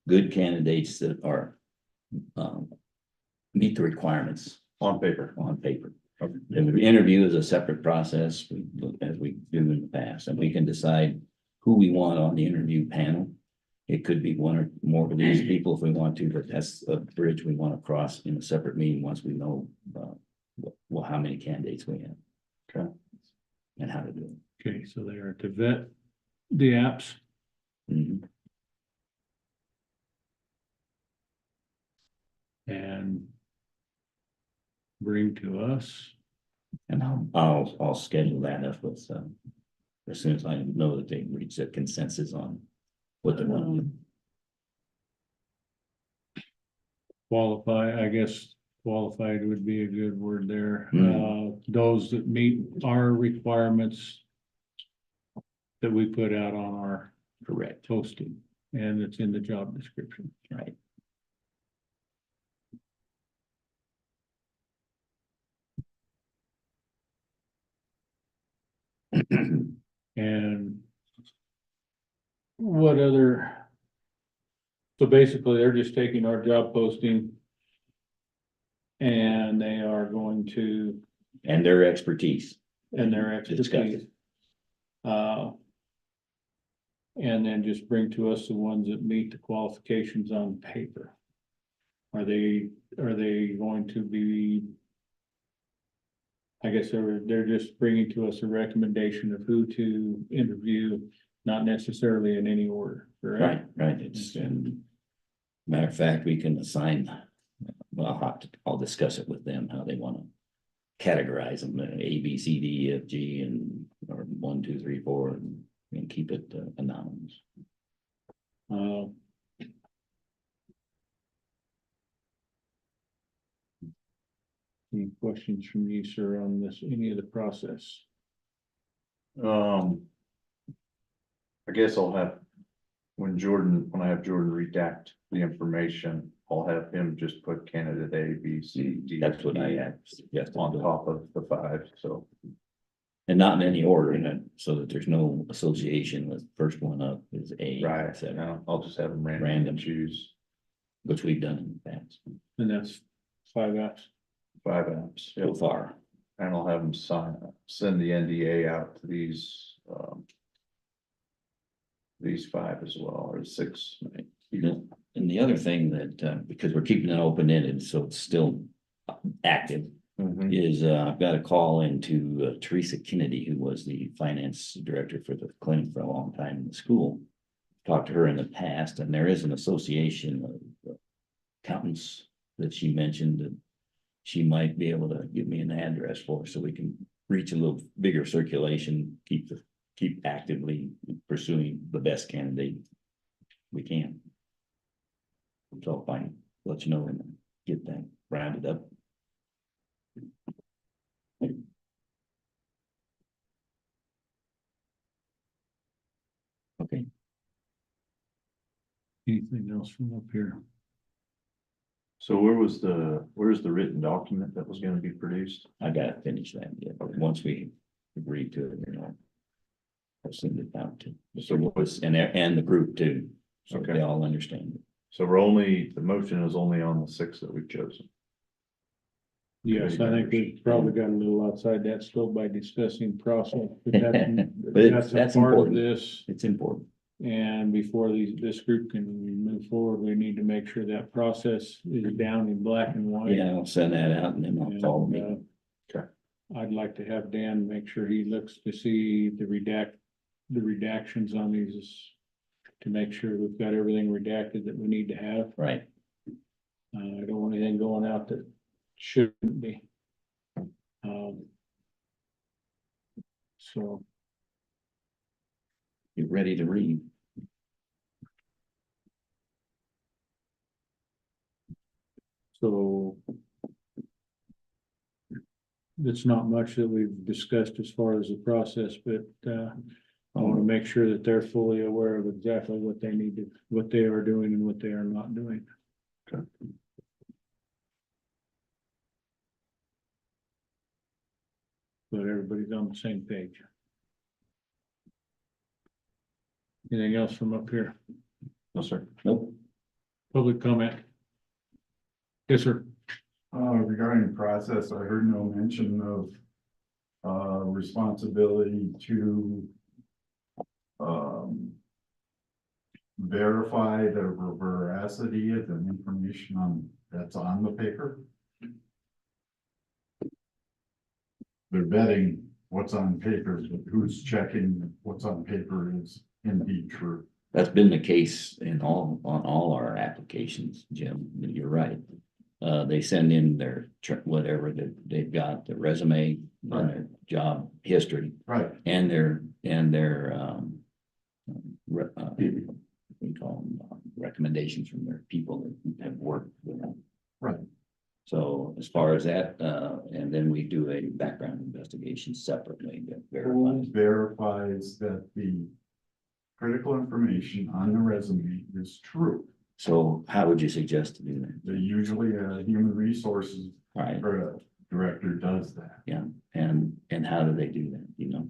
good candidates that are meet the requirements
On paper.
on paper. The interview is a separate process, as we do in the past, and we can decide who we want on the interview panel. It could be one or more of these people if we want to, but that's a bridge we want to cross in a separate meeting once we know well, how many candidates we have.
Okay.
And how to do it.
Okay, so they are to vet the apps.
Mhm.
And bring to us
And I'll schedule that up with, as soon as I know that they reach a consensus on what they want to do.
Qualify, I guess qualified would be a good word there.
Mm.
Those that meet our requirements that we put out on our
Correct,
posting, and it's in the job description.
right.
And what other? So basically, they're just taking our job posting and they are going to,
And their expertise.
and their
Discuss
expertise.
it.
And then just bring to us the ones that meet the qualifications on paper. Are they going to be? I guess they're just bringing to us a recommendation of who to interview, not necessarily in any order, correct?
Right, it's, matter of fact, we can assign, well, I'll discuss it with them, how they wanna categorize them, A, B, C, D, E, F, G, and, or 1, 2, 3, 4, and keep it anonymous.
Any questions from you, sir, on this, any of the process?
I guess I'll have, when I have Jordan redact the information, I'll have him just put candidate A, B, C, D.
That's what I
E
had suggested.
on top of the 5, so.
And not in any order, so that there's no association with first one up is A.
Right,
et cetera,
now I'll just have them
Random.
random choose
which we've done in the past,
And that's 5 apps.
5 apps.
so far.
And I'll have them send the NDA out to these 5 as well, or 6.
And the other thing that, because we're keeping it open-ended, so it's still active,
Mhm.
is I've got a call into Teresa Kennedy, who was the finance director for the clinic for a long time in the school. Talked to her in the past, and there is an association of accountants that she mentioned that she might be able to give me an address for, so we can reach a little bigger circulation, keep actively pursuing the best candidate we can. So if I let you know and get that rounded up. Okay,
Anything else from up here?
So where's the written document that was gonna be produced?
I gotta finish that yet, but once we agree to it, I'll send it out to the service and the group too, so
Okay.
they all understand it.
So the motion is only on the 6 that we've chosen.
Yes, I think we probably got a little outside that scope by discussing process, but
But
that's a
that's
part of
important.
this.
It's important.
And before this group can move forward, we need to make sure that process is down in black and white.
Yeah, I'll send that out and then I'll call
And,
me.
Okay.
I'd like to have Dan make sure he looks to see the redactions on these, to make sure we've got everything redacted that we need to have.
Right,
I don't want anything going out that shouldn't be. So,
get ready to read.
so. It's not much that we've discussed as far as the process, but, I want to make sure that they're fully aware of exactly what they need to, what they are doing and what they are not doing.
Okay.
But everybody's on the same page. Anything else from up here?
No, sir.
Nope,
Public comment? Yes, sir.
Regarding process, I heard no mention of responsibility to verify the veracity of the information that's on the paper. They're vetting what's on paper, but who's checking what's on paper is indeed true.
that's been the case on all our applications, Jim, you're right. They send in their whatever that they've got, their resume, and their job history,
Right,
and what do you call them, recommendations from their people that have worked with them.
right.
So as far as that, and then we do a background investigation separately that
Who
verifies.
verifies that the critical information on the resume is true?
So how would you suggest to do that?
Usually a human resources
Right,
director does that.
and how do they do that, you know?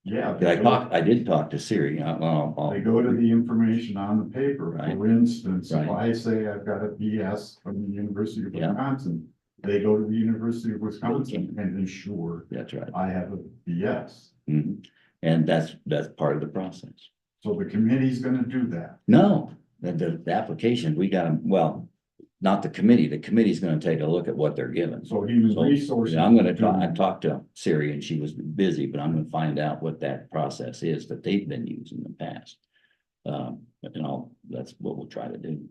Yeah.
I did talk to Siri,
They go to the information on the paper.
Right.
For instance, if
Right.
I say I've got a BS from the University of
Yeah.
Wisconsin, they go to the University of Wisconsin and ensure
That's right.
I have a BS.
Mhm. And that's part of the process.
So the committee's gonna do that.
No, the application, we got, well, not the committee's gonna take a look at what they're given.
So human
So,
resources.
yeah, I'm gonna
do-
I talked to Siri and she was busy, but I'm gonna find out what that process is that they've been using in the past. That's what we'll try to do.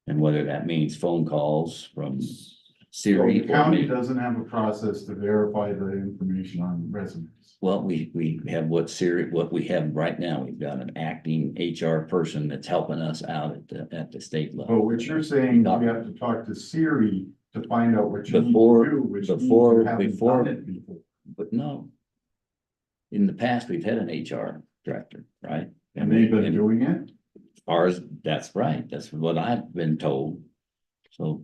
And whether that means phone calls from
So
Siri
the
or
county
me.
doesn't have a process to verify the information on resumes.
Well, we have what we have right now. We've got an acting HR person that's helping us out at the state level.
But what you're saying, you have to talk to Siri to find out what you need
Before-
to do, which means
before-
you haven't
before-
done it before.
But no. In the past, we've had an HR director, right?
And they've been
and
doing it?
as far as, that's right, that's what I've been told. So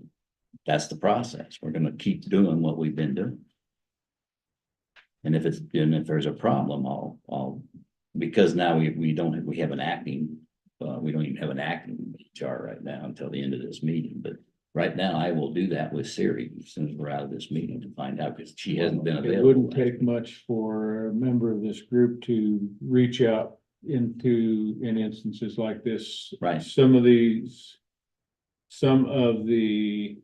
that's the process. We're gonna keep doing what we've been doing. And if there's a problem, because now we have an acting, we don't even have an acting HR right now until the end of this meeting, but right now I will do that with Siri as soon as we're out of this meeting to find out, because she hasn't been
It
available.
wouldn't take much for a member of this group to reach out in instances like this.
Right.
Some of the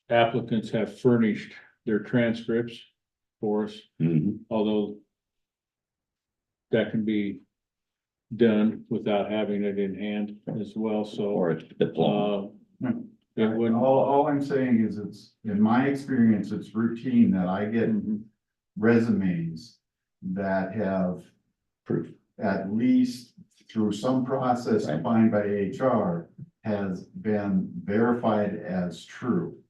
applicants have furnished their transcripts for us,
Mhm.
although that can be done without having it in hand as well, so.
Or a diploma.
It wouldn't.
All I'm saying is in my experience, it's routine that I get
Mhm.
resumes that have
Proof.
at least through some process
Right.
defined by HR has been verified as true.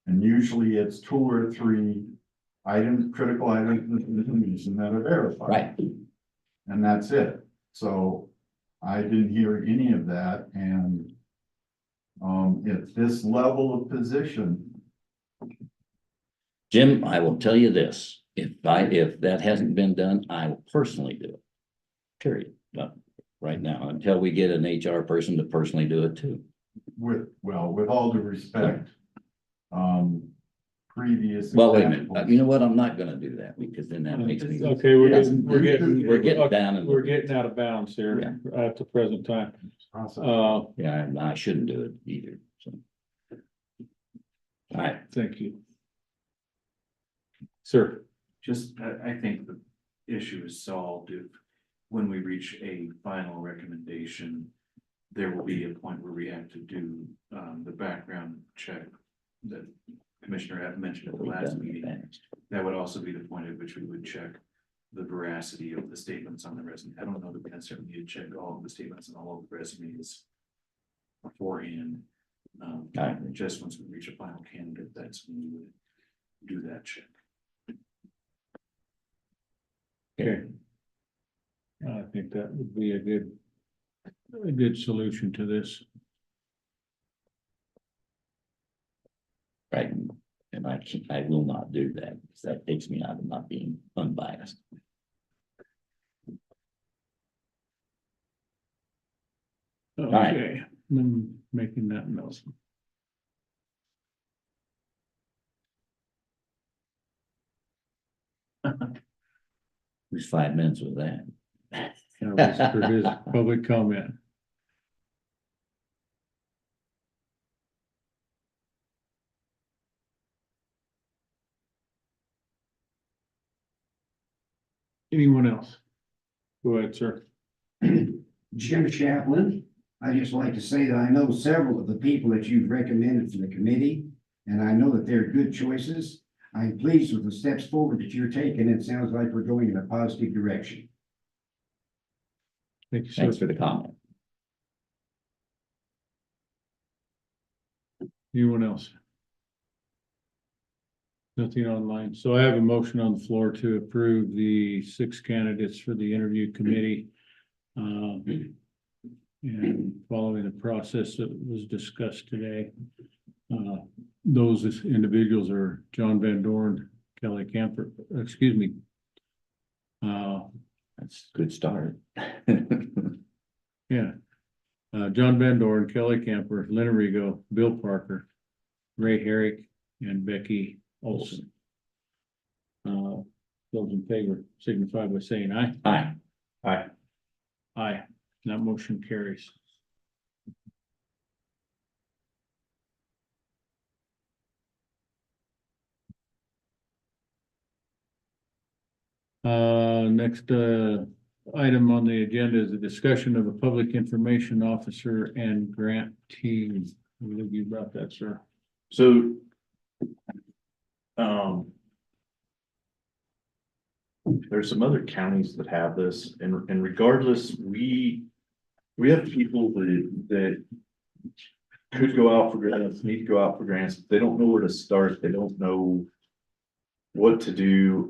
And usually it's 2 or 3 critical items of information that are verified.
Right.
And that's it. So I didn't hear any of that, and at this level of position,
Jim, I will tell you this, if that hasn't been done, I will personally do it. Period. Right now, until we get an HR person to personally do it too.
with all due respect, previous.
Well, wait a minute,
examples-
you know what, I'm not gonna do that, because then that makes me.
Okay, we're getting
We're getting down in the-
we're getting out of bounds here at the present time.
Process.
Yeah, and I shouldn't do it either, so. All right,
Thank you. Sir,
Just, I think the issue is solved if, when we reach a final recommendation, there will be a point where we have to do, the background check that Commissioner had mentioned at the
we've
last
done in the
meeting.
past.
That would also be the point at which we would check the veracity of the statements on the resume. I don't know that we necessarily need to check all of the statements and all of the resumes beforehand.
Alright.
Just once we reach a final candidate, that's when we would do that check.
okay. I think that would be a good solution to this.
Right, and I will not do that, because that takes me out of not being unbiased. right.
Okay, I'm making that note.
Who's 5 minutes with that?
That was for his public comment. Anyone else? Go ahead, sir.
Jim Chaplin, I just like to say that I know several of the people that you've recommended for the committee. and I know that they're good choices. I'm pleased with the steps forward that you're taking. It sounds like we're going in a positive direction.
Thank you, sir.
Thanks for the comment.
Anyone else? Nothing online. So I have a motion on the floor to approve the 6 candidates for the interview committee. And following the process that was discussed today. Those individuals are John Van Dorn, Kelly Camper, excuse me.
That's a good start.
Yeah. John Van Dorn, Kelly Camper, Lynn Rigo, Bill Parker, Ray Herrick, and Becky Olson. Those in favor signify by saying aye.
Aye.
Aye.
Aye. That motion carries. Next, item on the agenda is a discussion of a public information officer and grant team. I believe you brought that, sir.
So. There's some other counties that have this, and regardless, we have people that could go out for grants, need to go out for grants. They don't know where to start. They don't know what to do,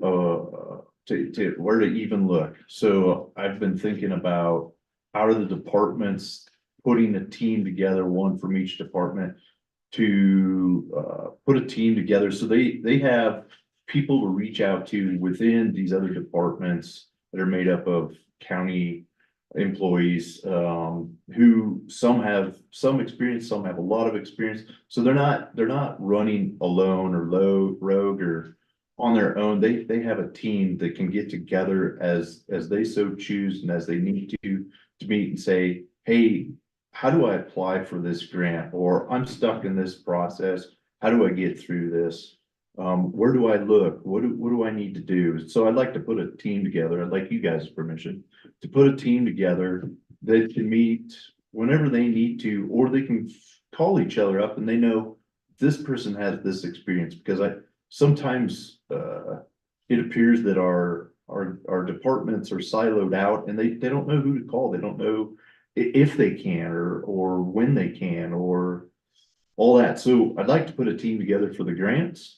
to where to even look. So I've been thinking about out of the departments, putting a team together, one from each department, to put a team together. So they have people to reach out to within these other departments that are made up of county employees, who some have some experience, some have a lot of experience. So they're not running alone or rogue or on their own. They have a team that can get together as they so choose and as they need to meet and say, hey, how do I apply for this grant? Or I'm stuck in this process. How do I get through this? Where do I look? What do I need to do? So I'd like to put a team together. I'd like you guys' permission to put a team together that can meet whenever they need to, or they can call each other up and they know this person has this experience. Because sometimes it appears that our departments are siloed out and they don't know who to call. They don't know if they can or when they can or all that. So I'd like to put a team together for the grants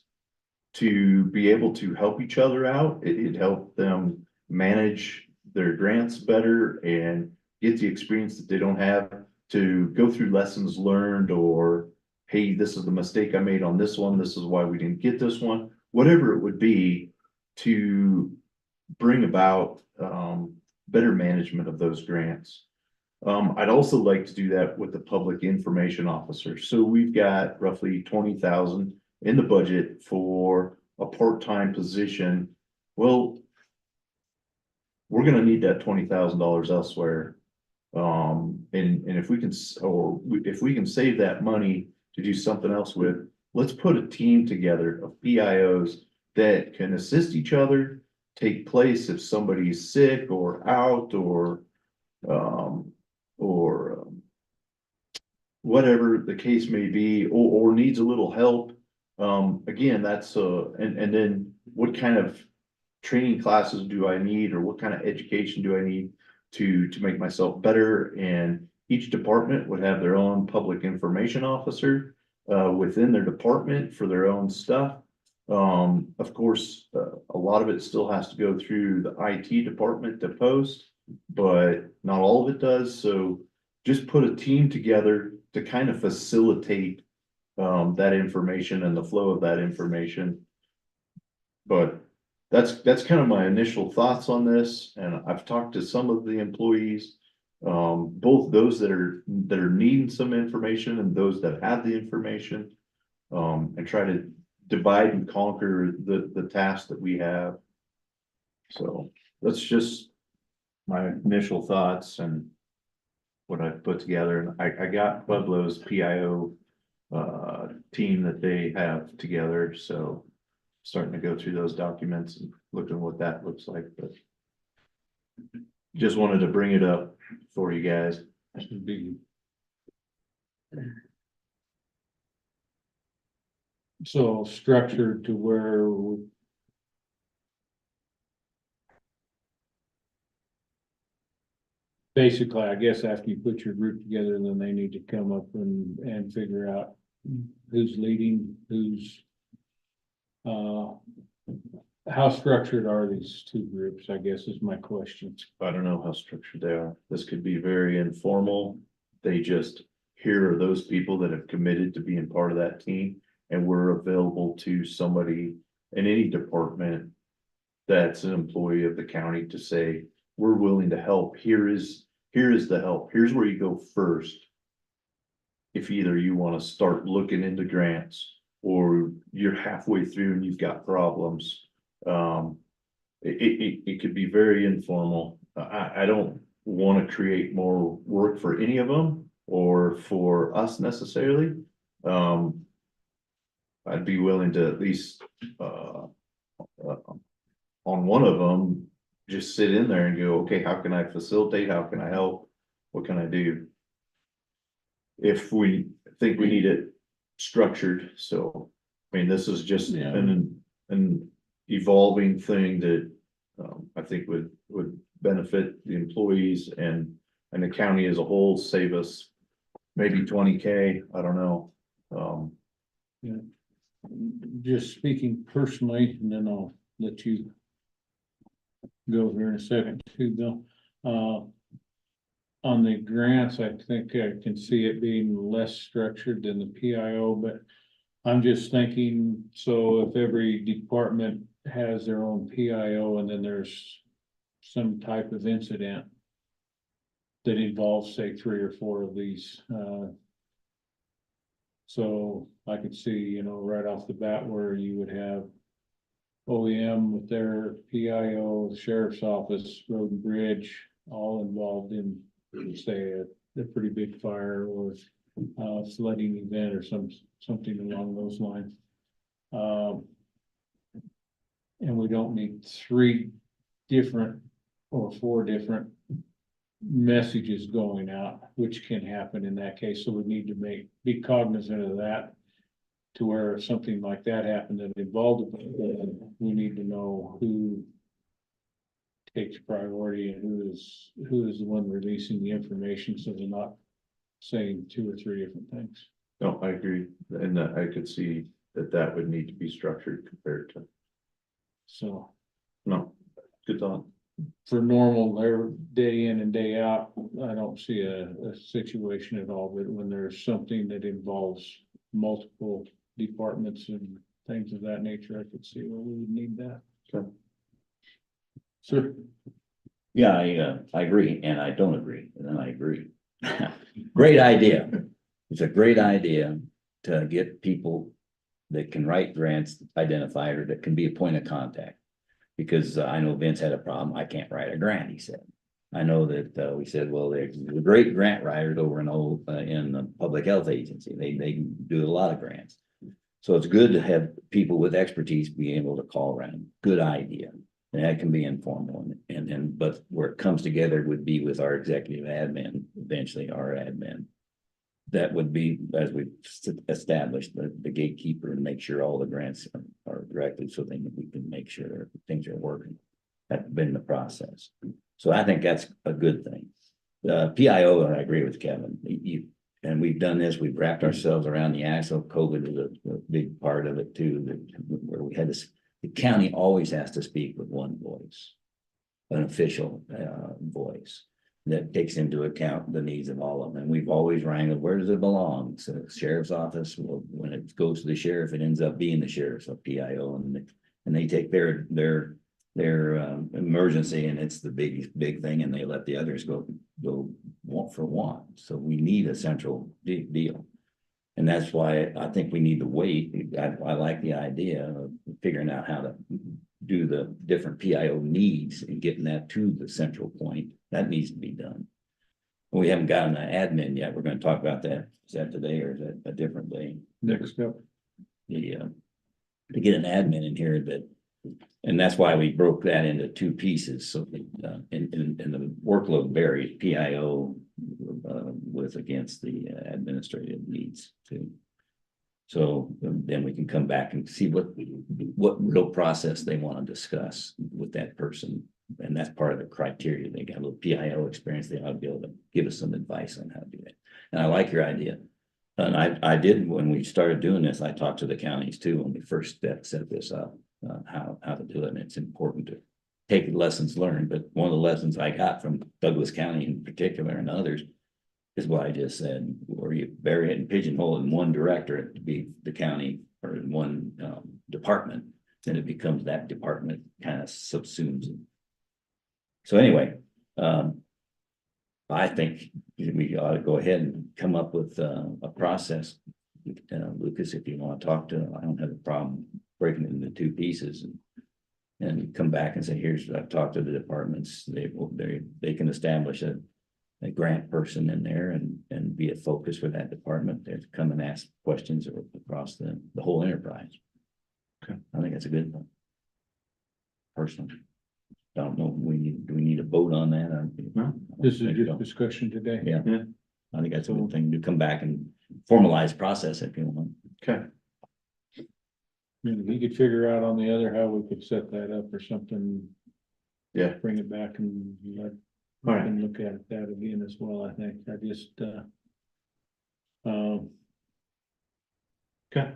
to be able to help each other out. It'd help them manage their grants better and get the experience that they don't have, to go through lessons learned, or, hey, this is the mistake I made on this one. This is why we didn't get this one, whatever it would be, to bring about better management of those grants. I'd also like to do that with the public information officer. So we've got roughly 20,000 in the budget for a part-time position. Well, we're gonna need that $20,000 elsewhere. And if we can, if we can save that money to do something else with, let's put a team together of PIOs that can assist each other, take place if somebody's sick or out or whatever the case may be, or needs a little help. Again, that's and then what kind of training classes do I need, or what kind of education do I need to make myself better? And each department would have their own public information officer within their department for their own stuff. Of course, a lot of it still has to go through the IT department to post, but not all of it does. So just put a team together to kind of facilitate that information and the flow of that information. But that's kind of my initial thoughts on this. And I've talked to some of the employees, both those that are needing some information and those that have the information, and try to divide and conquer the tasks that we have. So that's just my initial thoughts and what I've put together. And I got Pueblo's PIO team that they have together, so starting to go through those documents and looking what that looks like. But just wanted to bring it up for you guys.
Should be. So structured to where basically, I guess after you put your group together, then they need to come up and figure out who's leading, who's how structured are these two groups, I guess is my question.
I don't know how structured they are. This could be very informal. They just, here are those people that have committed to being part of that team. And we're available to somebody in any department that's an employee of the county to say, we're willing to help. Here is the help. Here's where you go first. If either you want to start looking into grants or you're halfway through and you've got problems. It could be very informal. I don't want to create more work for any of them or for us necessarily. I'd be willing to at least, on one of them, just sit in there and go, okay, how can I facilitate? How can I help? What can I do? If we think we need it structured, so, I mean, this is just
Yeah.
an evolving thing that, I think would benefit the employees and the county as a whole, save us maybe 20K, I don't know.
Just speaking personally, and then I'll let you go here in a second too, Bill. On the grants, I think I can see it being less structured than the PIO, but I'm just thinking, so if every department has their own PIO and then there's some type of incident that involves, say, 3 or 4 of these, so I could see, right off the bat where you would have OEM with their PIO, the sheriff's office, road and bridge, all involved in, say, a pretty big fire or flooding event or something along those lines. And we don't need 3 different or 4 different messages going out, which can happen in that case. So we need to be cognizant of that, to where if something like that happened that involved, we need to know who takes priority and who is the one releasing the information, so they're not saying 2 or 3 different things.
No, I agree, and I could see that would need to be structured compared to,
So
no, good thought.
for normal, their day in and day out, I don't see a situation at all, but when there's something that involves multiple departments and things of that nature, I could see where we would need that.
Okay.
Sir,
Yeah, I agree, and I don't agree, and then I agree. Great idea. It's a great idea to get people that can write grants identified or that can be a point of contact. Because I know Vince had a problem. I can't write a grant, he said. I know that we said, well, they're great grant writers over in the public health agency. They do a lot of grants. So it's good to have people with expertise be able to call around. Good idea. And that can be informal but where it comes together would be with our executive admin, eventually our admin. That would be, as we've established, the gatekeeper and make sure all the grants are directly, so then we can make sure things are working. That's been the process. So I think that's a good thing. PIO, I agree with Kevin. And we've done this, we've wrapped ourselves around the axle. COVID is a big part of it too, where we had this, the county always has to speak with one voice, an official voice that takes into account the needs of all of them. And we've always wrangled, where does it belong? So the sheriff's office, well, when it goes to the sheriff, it ends up being the sheriff's of PIO, and they take their emergency, and it's the big thing, and they let the others go one for one. So we need a central deal. And that's why I think we need to wait. I like the idea of figuring out how to do the different PIO needs and getting that to the central point. That needs to be done. We haven't gotten an admin yet. We're going to talk about that. Is that today or is that a different day?
next up.
To get an admin in here and that's why we broke that into 2 pieces. So and the workload varies. PIO with against the administrative needs too. So then we can come back and see what real process they want to discuss with that person. And that's part of the criteria. They got a little PIO experience. They ought to be able to give us some advice on how to do that. And I like your idea. And I did, when we started doing this, I talked to the counties too, when we first set this up, how to do it. And it's important to take the lessons learned. But one of the lessons I got from Douglas County in particular and others is what I just said, where you bury it and pigeonhole it in one directorate to be the county or in one department, then it becomes that department kind of subsumes it. So anyway, I think we ought to go ahead and come up with a process. Lucas, if you want to talk to him, I don't have a problem breaking it into two pieces and come back and say, here's, I've talked to the departments, they can establish a grant person in there and be a focus for that department to come and ask questions across the whole enterprise.
Okay.
I think that's a good one. Personally. I don't know, do we need a vote on that?
No,
This is just discussion today.
Yeah.
Yeah.
I think that's a good thing to come back and formalize process if you want.
okay,
If you could figure out on the other how we could set that up or something.
Yeah.
Bring it back and let,
all right,
and look at that again as well, I think. I just, all
okay,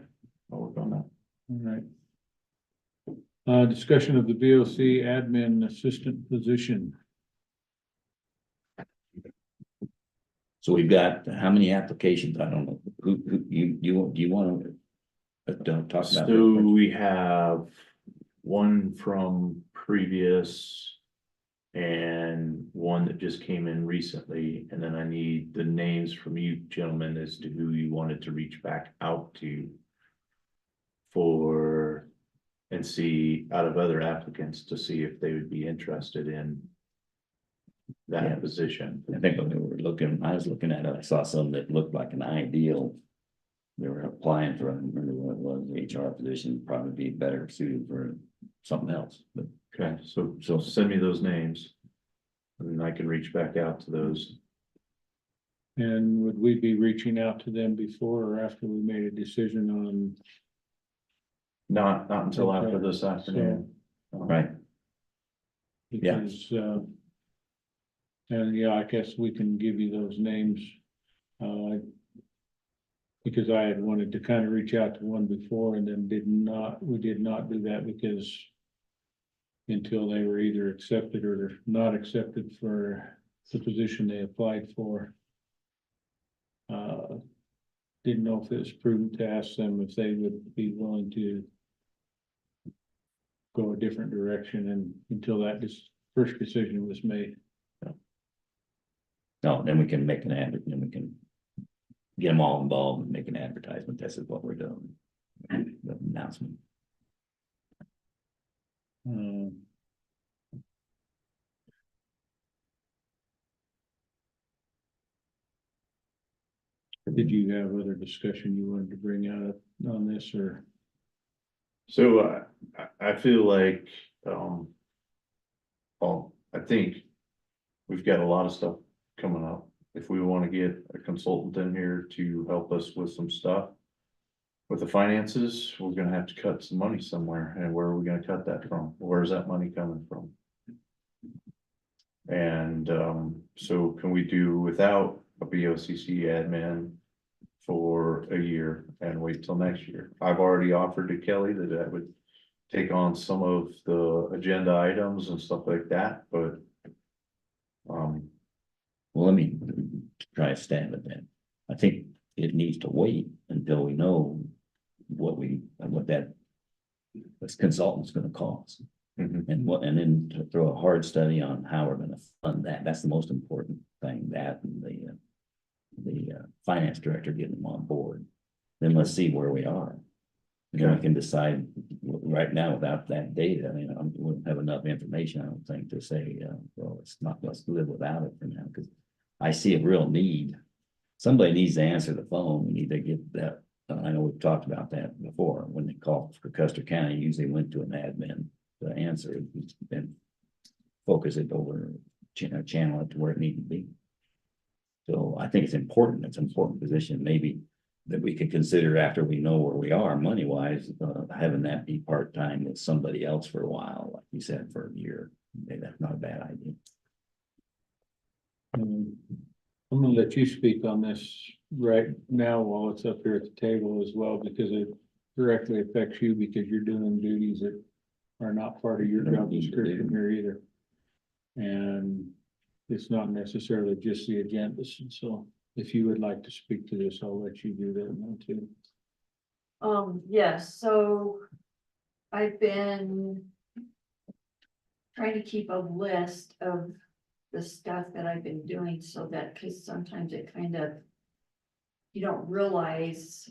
I'll work on that.
right. Discussion of the BOC admin assistant position.
So we've got how many applications? I don't know. Who do you want to talk about?
So
that?
we have one from previous and one that just came in recently, and then I need the names from you gentlemen as to who you wanted to reach back out to for and see out of other applicants to see if they would be interested in that
Yeah.
position.
I think when we were looking, I was looking at it, I saw some that looked like an ideal. They were applying for, I don't remember what it was, the HR position, probably be better suited for something else, but.
Okay, so send me those names. And I can reach back out to those.
And would we be reaching out to them before or after we made a decision on?
Not until
Okay,
after this afternoon.
Right. Yeah.
Because, and yeah, I guess we can give you those names. Because I had wanted to kind of reach out to one before and then we did not do that because until they were either accepted or not accepted for the position they applied for. Didn't know if it was prudent to ask them if they would be willing to go a different direction and until that first decision was made.
No, then we can make an ad, then we can get them all involved and make an advertisement. This is what we're doing. The announcement.
Did you have other discussion you wanted to bring out on this or?
So I feel like, I think we've got a lot of stuff coming up. If we want to get a consultant in here to help us with some stuff with the finances, we're gonna have to cut some money somewhere. And where are we gonna cut that from? Where is that money coming from? And so can we do without a BOCC admin for a year and wait till next year? I've already offered to Kelly that I would take on some of the agenda items and stuff like that, but
Well, let me try a stab at that. I think it needs to wait until we know what that consultant's gonna cost.
mhm,
And then to throw a hard study on how we're gonna fund that. That's the most important thing, that and the finance director getting them on board. Then let's see where we are. And then we can decide right now without that data. I mean, we wouldn't have enough information, I don't think, to say, well, let's live without it for now, because I see a real need. Somebody needs to answer the phone. We need to get that. I know we've talked about that before. When they call for Custer County, usually went to an admin to answer it and focus it over, channel it to where it needs to be. So I think it's important. It's an important position. Maybe that we could consider after we know where we are money wise, having that be part-time with somebody else for a while, like you said, for a year. Maybe that's not a bad idea.
I'm gonna let you speak on this right now while it's up here at the table as well, because it directly affects you because you're doing duties that are not part of your job description here either. And it's not necessarily just the agendas, and so if you would like to speak to this, I'll let you do that now too.
Yes, so I've been trying to keep a list of the stuff that I've been doing so that, cause sometimes it kind of, you don't realize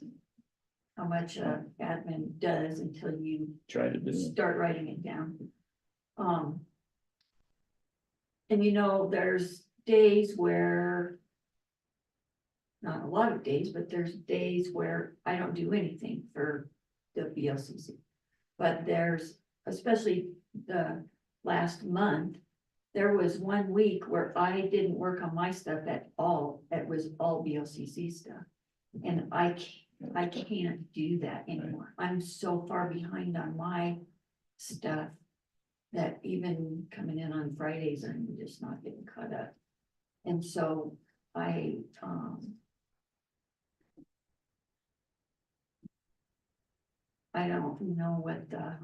how much admin does until you
Try to do it.
start writing it down. And you know, there's days where, not a lot of days, but there's days where I don't do anything for the BOCC. But there's, especially the last month, there was 1 week where I didn't work on my stuff at all. It was all BOCC stuff. And I can't do that anymore. I'm so far behind on my stuff that even coming in on Fridays, I'm just not getting caught up. And so I don't know what the,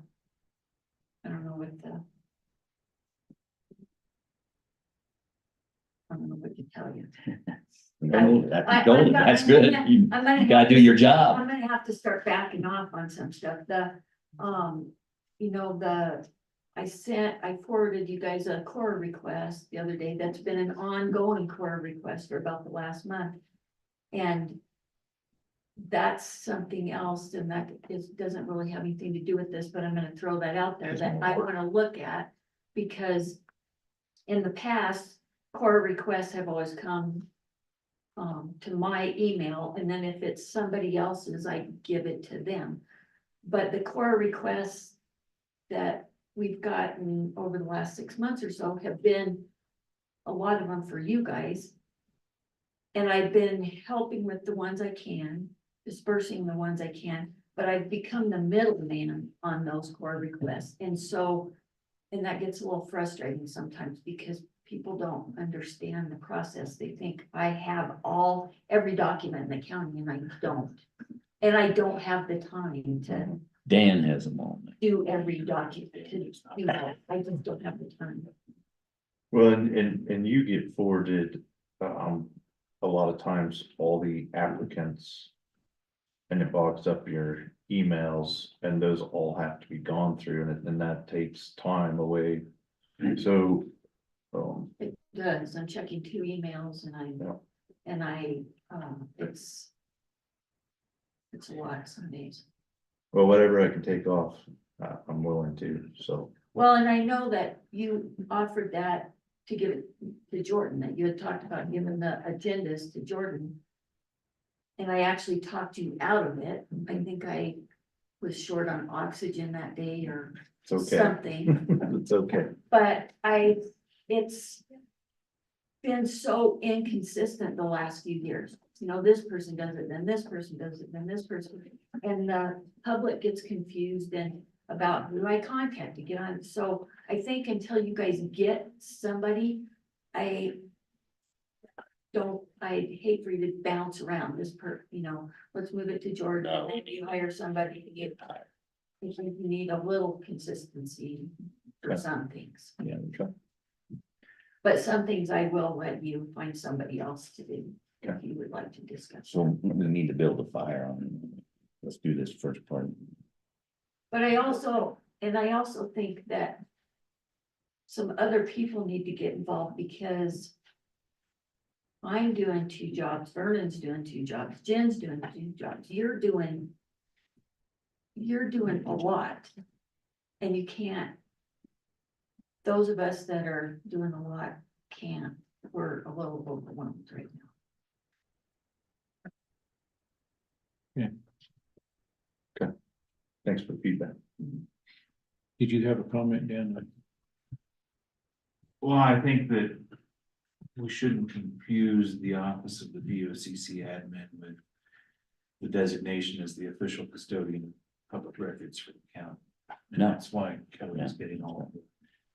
I don't know what the, I don't know what to tell you.
No, that's
I-
good. That's good. You
I'm gonna
gotta
have
do
to-
your job.
I'm gonna have to start backing off on some stuff. You know, I forwarded you guys a core request the other day. That's been an ongoing core request for about the last month. And that's something else, and that doesn't really have anything to do with this, but I'm gonna throw that out there that I wanna look at. Because in the past, core requests have always come to my email, and then if it's somebody else's, I give it to them. But the core requests that we've gotten over the last 6 months or so have been a lot of them for you guys. And I've been helping with the ones I can, dispersing the ones I can, but I've become the middleman on those core requests. And so, and that gets a little frustrating sometimes because people don't understand the process. They think I have every document in the county, and I don't. And I don't have the time to
Dan has them all.
do every document, I just don't have the time.
Well, and you get forwarded, a lot of times all the applicants. And it bogs up your emails, and those all have to be gone through, and that takes time away. So,
It does, I'm checking 2 emails and it's a lot some days.
well, whatever I can take off, I'm willing to, so.
Well, and I know that you offered that to give it to Jordan, that you had talked about giving the agendas to Jordan. And I actually talked you out of it. I think I was short on oxygen that day or
It's okay.
something.
It's okay.
But it's been so inconsistent the last few years. You know, this person does it, then this person does it, then this person. And the public gets confused and about who I contact to get on. So I think until you guys get somebody, I hate for you to bounce around let's move it to Jordan.
No.
And then you hire somebody to get. I think you need a little consistency for
Okay.
some things.
Yeah, okay.
But some things I will let you find somebody else to do, if you would like to discuss.
So we need to build a fire on. Let's do this first part.
But I also think that some other people need to get involved because I'm doing 2 jobs, Vernon's doing 2 jobs, Jen's doing 2 jobs, you're doing a lot. And you can't, those of us that are doing a lot can't, we're a little overwhelmed right now.
Thanks for the feedback.
Did you have a comment, Dan?
Well, I think that we shouldn't confuse the office of the BOCC admin with the designation as the official custodian of public records for the county. And
No.
that's why Kelly is getting all of the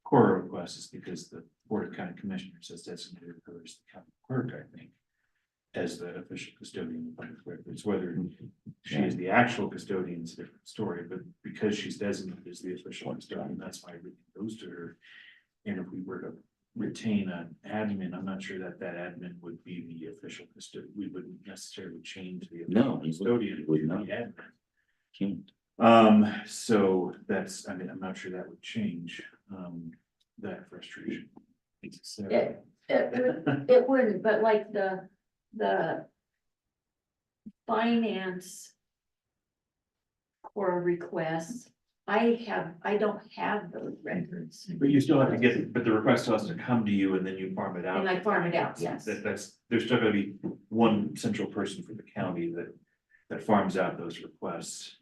core requests, is because the Board of County Commissioners has designated her as the county clerk, I think, as the official custodian of public records. Whether she is the actual custodian is a different story, but because she's designated as the official custodian, that's why everything goes to her. And if we were to retain an admin, I'm not sure that that admin would be the official custodian. We wouldn't necessarily change the
No,
official
he
custodian
would
to the
not.
admin.
Can't.
So that's, I mean, I'm not sure that would change, that frustration. So,
It wouldn't, but like the finance core requests, I don't have those records.
But you still have to get, but the request still has to come to you and then you farm it out.
And I farm it out, yes.
That's, there's still gonna be one central person for the county that farms out those requests.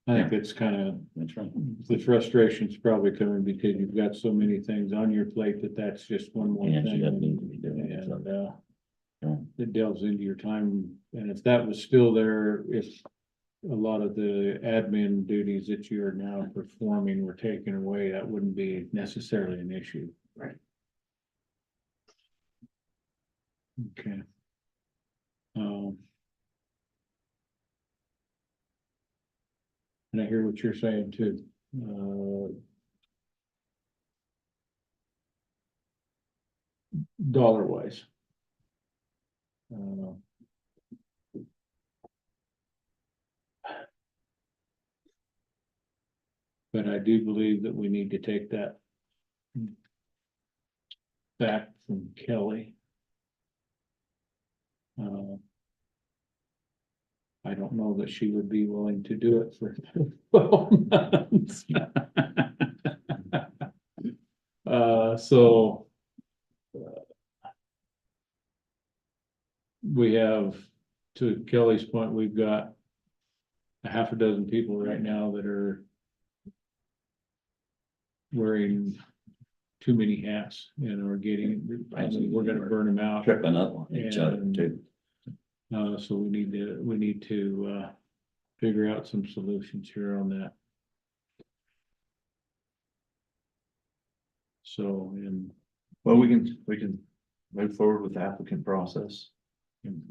I think it's kind of,
That's right.
the frustration's probably coming because you've got so many things on your plate that's just one more
And she doesn't need
thing.
to be doing it.
And,
so. Yeah.
it delves into your time, and if that was still there, if a lot of the admin duties that you're now performing were taken away, that wouldn't be necessarily an issue.
Right.
Okay. And I hear what you're saying too. Dollar wise. But I do believe that we need to take that back from Kelly. I don't know that she would be willing to do it for 12 months. So we have, to Kelly's point, we've got a half a dozen people right now that are wearing too many hats and are getting, we're gonna burn them out.
Tripping up on each other
And,
too.
So we need to figure out some solutions here on that. So, and
Well, we can move forward with the applicant process. And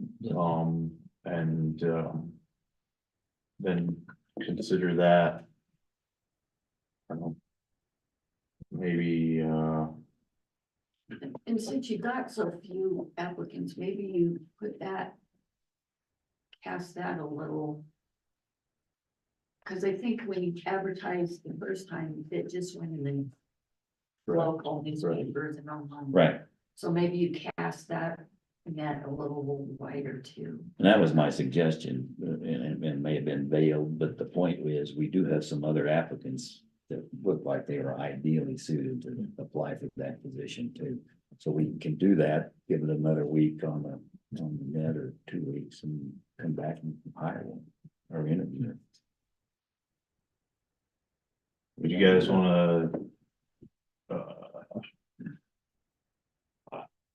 then consider that. I don't know, maybe,
And since you got so few applicants, maybe you put that, cast that a little. Cause I think when you advertised the first time, it just went in the local newspapers and online.
Right.
So maybe you cast that net a little wider too.
And that was my suggestion, and it may have been veiled, but the point is, we do have some other applicants that look like they are ideally suited to apply for that position too. So we can do that, give it another week on the net, or 2 weeks, and come back and hire one or interview.
would you guys wanna?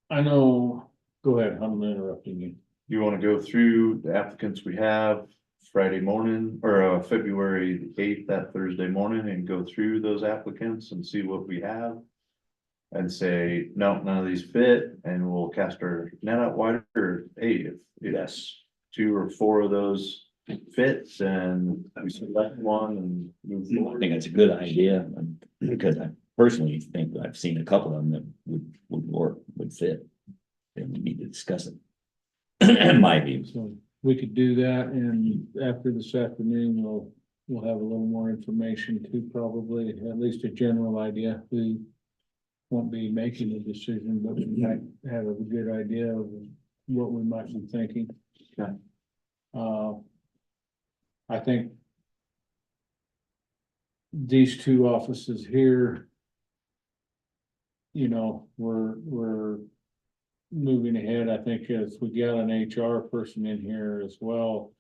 I know, go ahead, I'm interrupting you.
You wanna go through the applicants we have Friday morning or February 8th, that Thursday morning, and go through those applicants and see what we have? And say, no, none of these fit, and we'll cast our net out wider, or hey, if
Yes.
2 or 4 of those fits, and we select one and move
I
forward.
think that's a good idea, because I personally think I've seen a couple of them that would work, would fit. And we need to discuss it. In my view.
So we could do that, and after this afternoon, we'll have a little more information too, probably, at least a general idea. We won't be making a decision, but we might have a good idea of what we might be thinking.
Okay.
I think these two offices here, you know, we're moving ahead. I think if we got an HR person in here as well,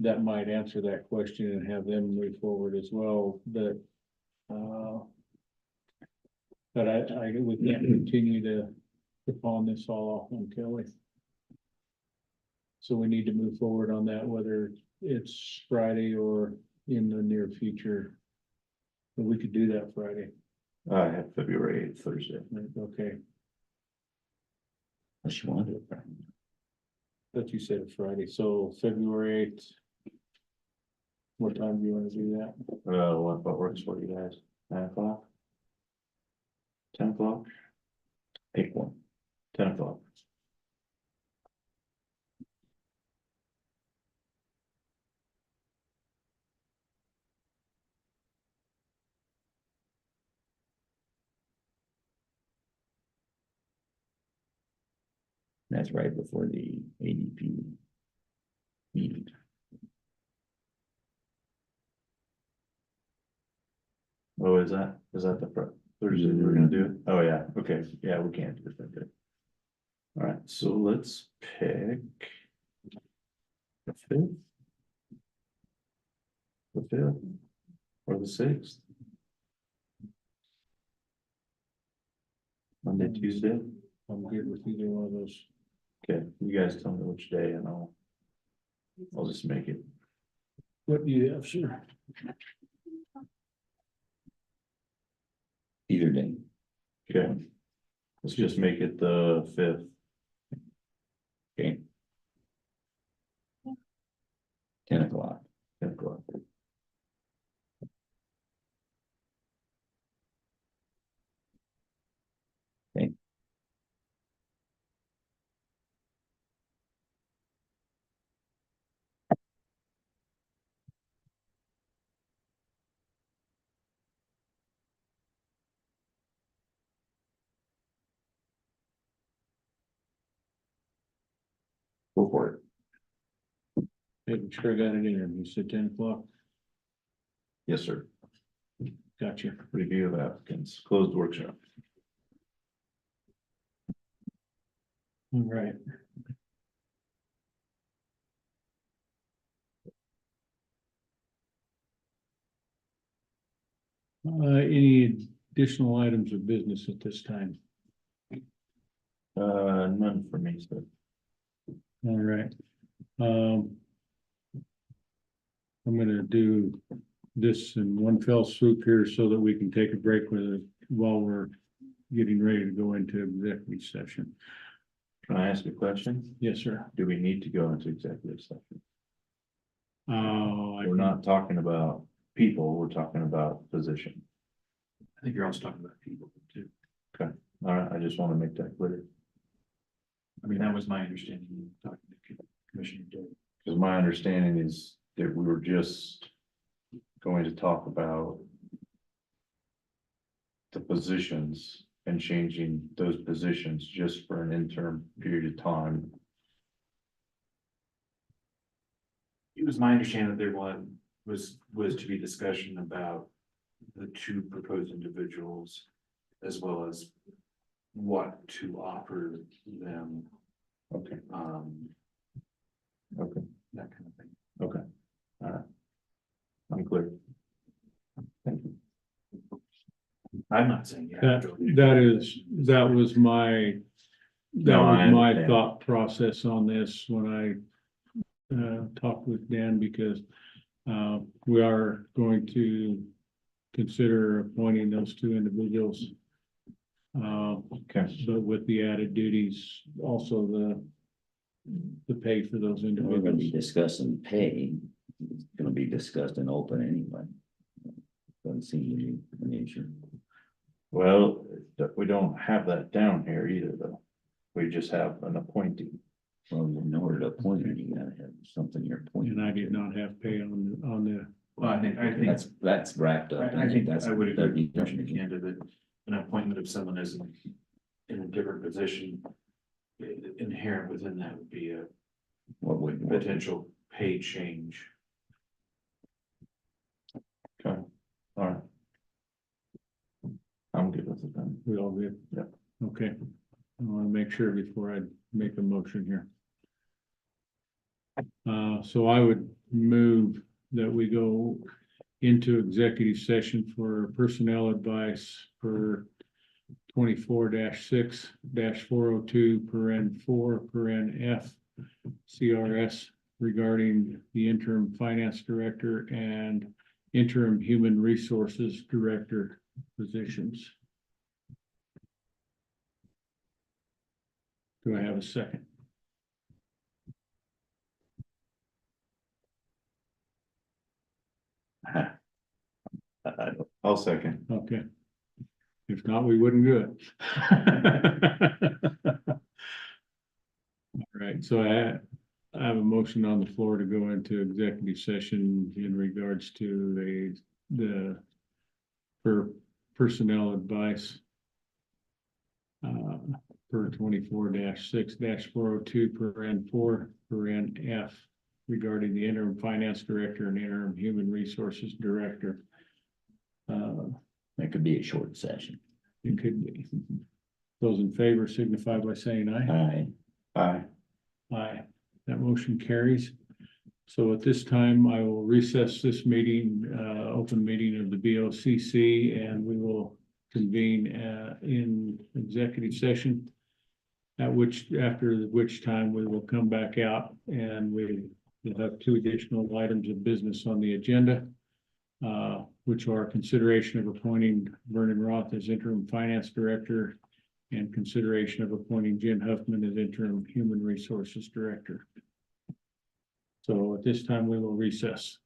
that might answer that question and have them move forward as well, but we can't continue to pawn this all off on Kelly. So we need to move forward on that, whether it's Friday or in the near future. But we could do that Friday,
I have February 8th, Thursday.
okay,
Unless you want to do it.
but you said Friday, so February 8th. What time do you want to do that?
What works for you guys? 9 o'clock? 10 o'clock?
Pick one.
10 o'clock.
That's right before the ADP meeting.
Oh, is that the Thursday we're gonna do it? Oh, yeah, okay, yeah, we can't do it that day. All right, so let's pick the 5th. The 5th or the 6th. Monday, Tuesday.
I'm good with either one of those.
Okay, you guys tell me which day and I'll just make it.
What do you have, sir?
Either day.
Okay. Let's just make it the 5th.
Okay. 10 o'clock.
10 o'clock.
Okay.
Go for it.
Making sure I got it in there. You said 10 o'clock.
Yes, sir.
Gotcha.
Review of applicants, closed workshop.
All right. Any additional items of business at this time?
None for me, sir.
All right. I'm gonna do this in one fell swoop here so that we can take a break with it while we're getting ready to go into executive session.
Can I ask a question?
Yes, sir.
Do we need to go into executive session?
I
We're not talking about people, we're talking about position.
I think you're also talking about people too.
All right, I just want to make that clear,
I mean, that was my understanding, talking to Commissioner Day.
because my understanding is that we were just going to talk about the positions and changing those positions just for an interim period of time.
It was my understanding that there was to be discussion about the two proposed individuals as well as what to offer them.
Okay.
Um,
Okay,
that kind of thing.
okay, all right. I'm clear. Thank you.
I'm not saying. you have to go to-
that was my
No, I understand.
thought process on this when I talked with Dan, because we are going to consider appointing those two individuals.
Okay,
But with the added duties, also the pay for those
We're gonna be
individuals.
discussing pay. It's gonna be discussed in open anyway. Doesn't seem to be an issue.
well, we don't have that down here either, though. We just have an appointee.
Well, in order to appoint you, you gotta have something you're appointing.
And I did not have pay on the.
Well, I think
That's wrapped up.
I think
that's
I would agree with
that's-
Commissioner Canada that an appointment of someone as in a different position. Inherent within that would be a
What would,
potential pay change.
Okay, all right. I'm good with it then.
We all good?
Yeah.
Okay. I want to make sure before I make a motion here. So I would move that we go into executive session for personnel advice for 24-6-402 (4) (F) CRS regarding the interim finance director and interim human resources director positions. Do I have a second?
I'll second.
Okay. If not, we wouldn't do it. All right, so I have a motion on the floor to go into executive session in regards to for personnel advice. Per 24-6-402 per N4 per NF regarding the interim finance director and interim human resources director.
That could be a short session.
It could be. Those in favor signify by saying aye.
Aye.
Aye.
Aye. That motion carries. So at this time, I will recess this meeting, open meeting of the BOCC, and we will convene in executive session. After which time we will come back out and we will have 2 additional items of business on the agenda. Which are consideration of appointing Vernon Roth as interim finance director and consideration of appointing Jen Huffman as interim human resources director. So at this time, we will recess.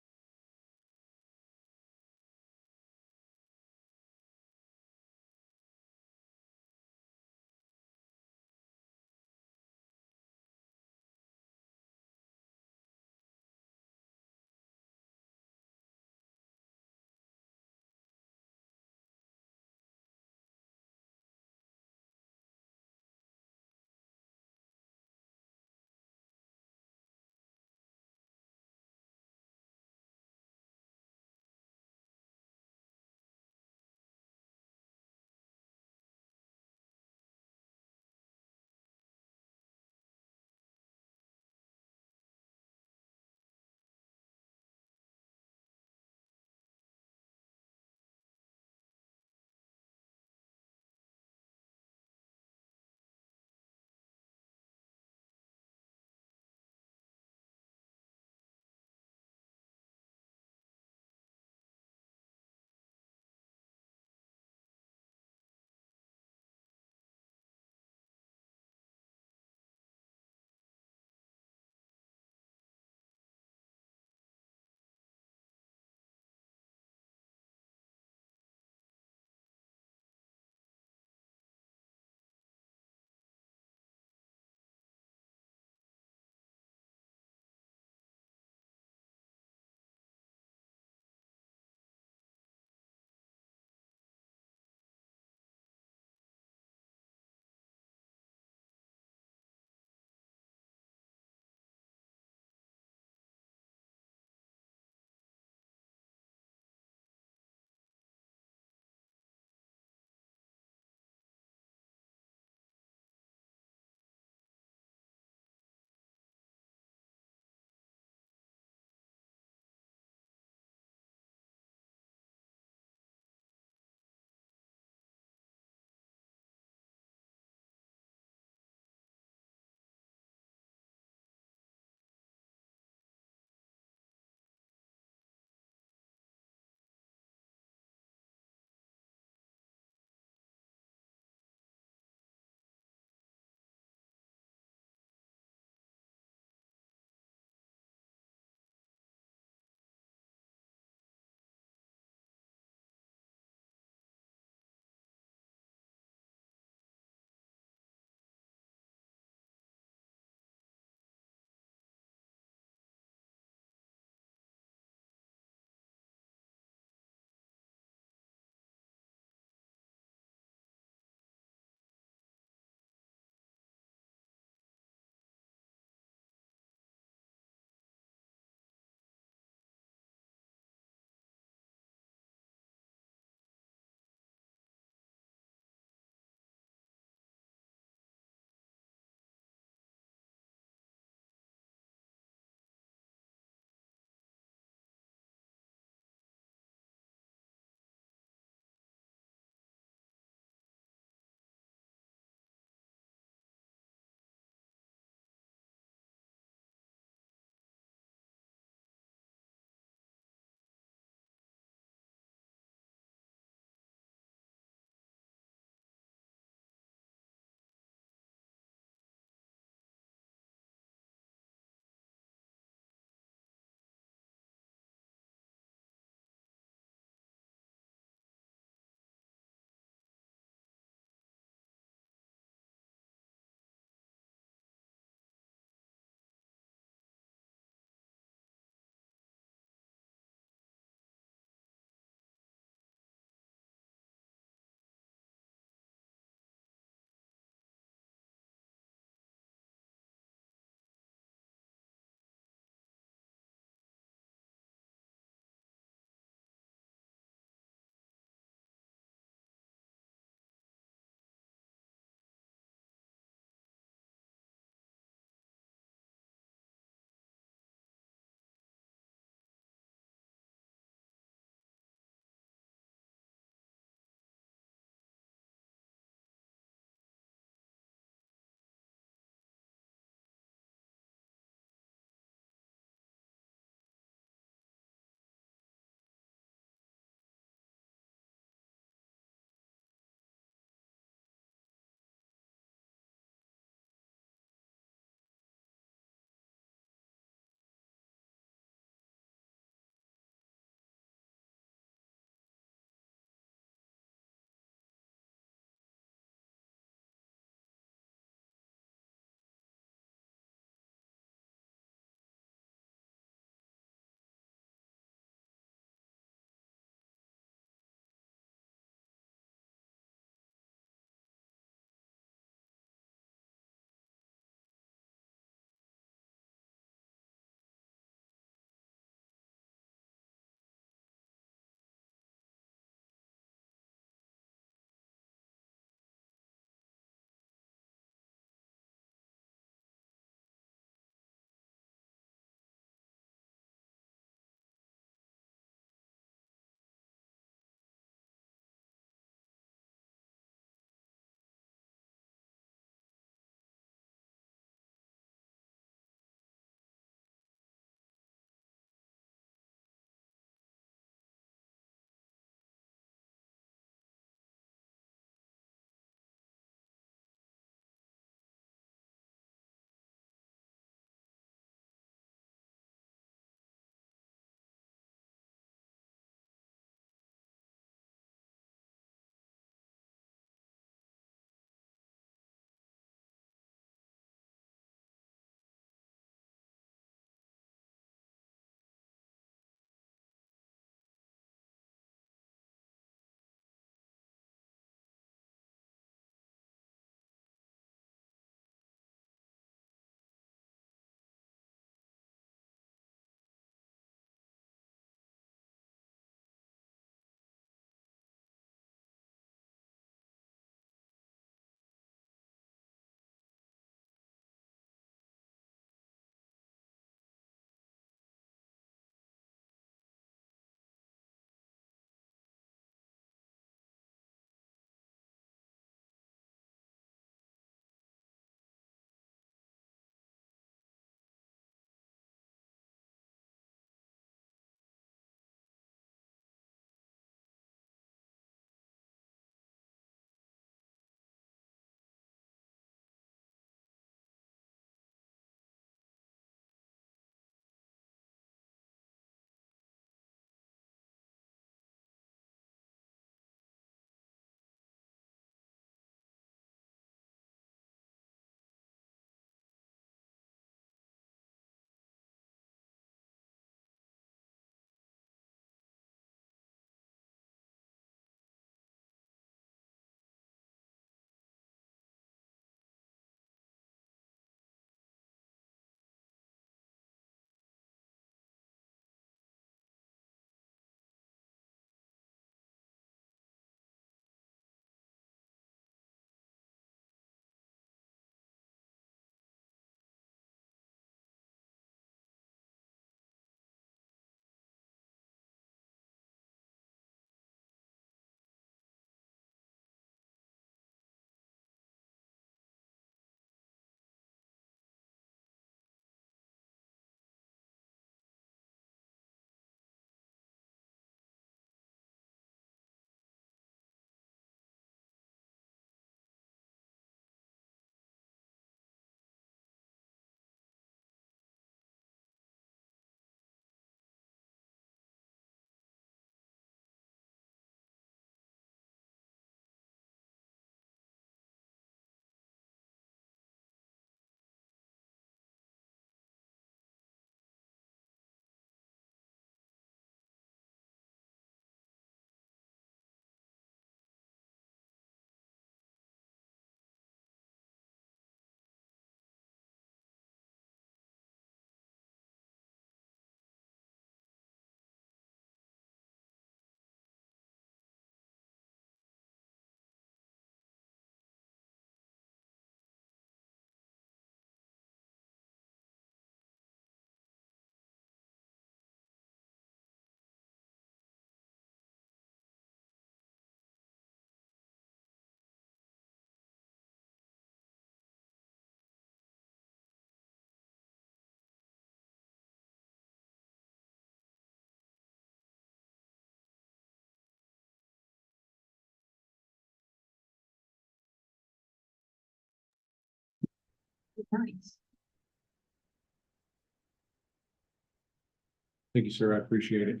Thank you, sir. I appreciate it.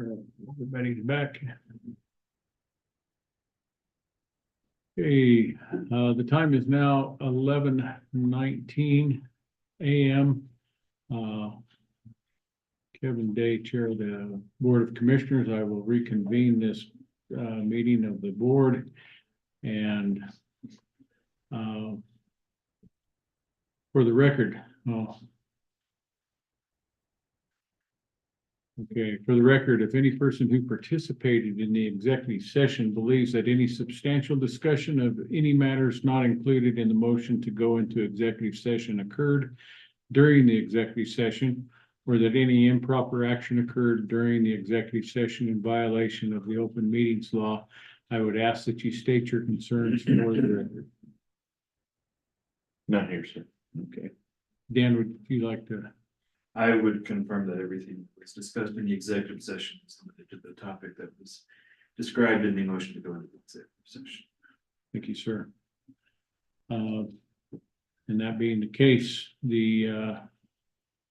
Everybody's back. Okay, the time is now 11:19 a.m. Kevin Day, Chair of the Board of Commissioners. I will reconvene this meeting of the board and for the record, okay, for the record, if any person who participated in the executive session believes that any substantial discussion of any matters not included in the motion to go into executive session occurred during the executive session, or that any improper action occurred during the executive session in violation of the open meetings law, I would ask that you state your concerns for the record.
Not here, sir.
Okay. Dan, would you like to?
I would confirm that everything was discussed in the executive session is limited to the topic that was described in the motion to go into the executive session.
Thank you, sir. And that being the case, the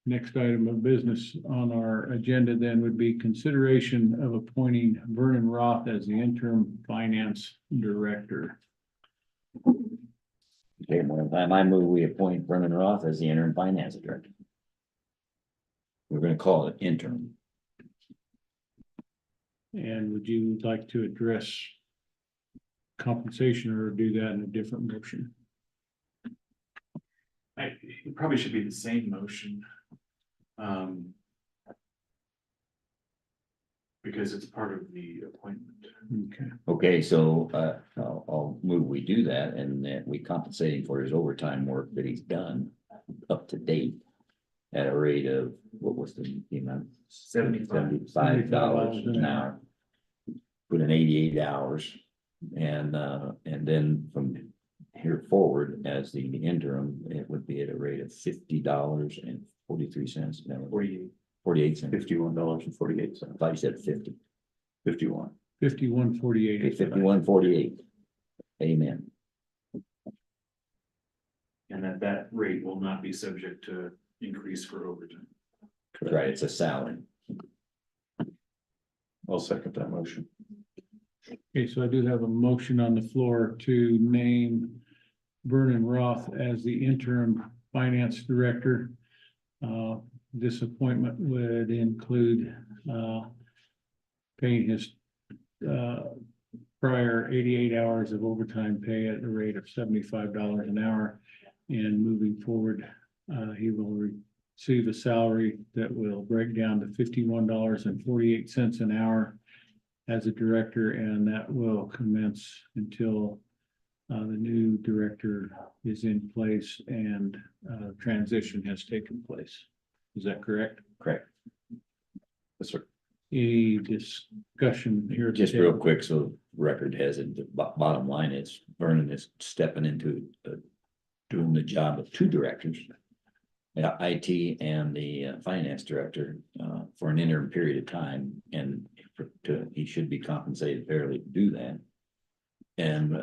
next item of business on our agenda then would be consideration of appointing Vernon Roth as the interim finance director.
Okay, one time I move we appoint Vernon Roth as the interim finance director. We're gonna call it interim.
And would you like to address compensation or do that in a different motion?
It probably should be the same motion. Because it's part of the appointment.
Okay.
Okay, so I'll move we do that and that we compensate him for his overtime work that he's done up to date. At a rate of, what was the amount? $75 an hour. Put in 88 hours. And then from here forward, as the interim, it would be at a rate of $50.43. 48 cents. $51.48. I thought you said 50. 51.
51.48.
Okay, 51.48. Amen.
And that rate will not be subject to increase for overtime.
Right, it's a salary.
I'll second that motion.
Okay, so I do have a motion on the floor to name Vernon Roth as the interim finance director. This appointment would include paying his prior 88 hours of overtime pay at a rate of $75 an hour. And moving forward, he will receive a salary that will break down to $51.48 an hour as a director, and that will commence until the new director is in place and transition has taken place. Is that correct?
Correct.
Yes, sir.
Any discussion here? at the
Just real
table?
quick, so record has it, the bottom line is Vernon is stepping into doing the job of two directors. IT and the finance director for an interim period of time, and he should be compensated fairly to do that. And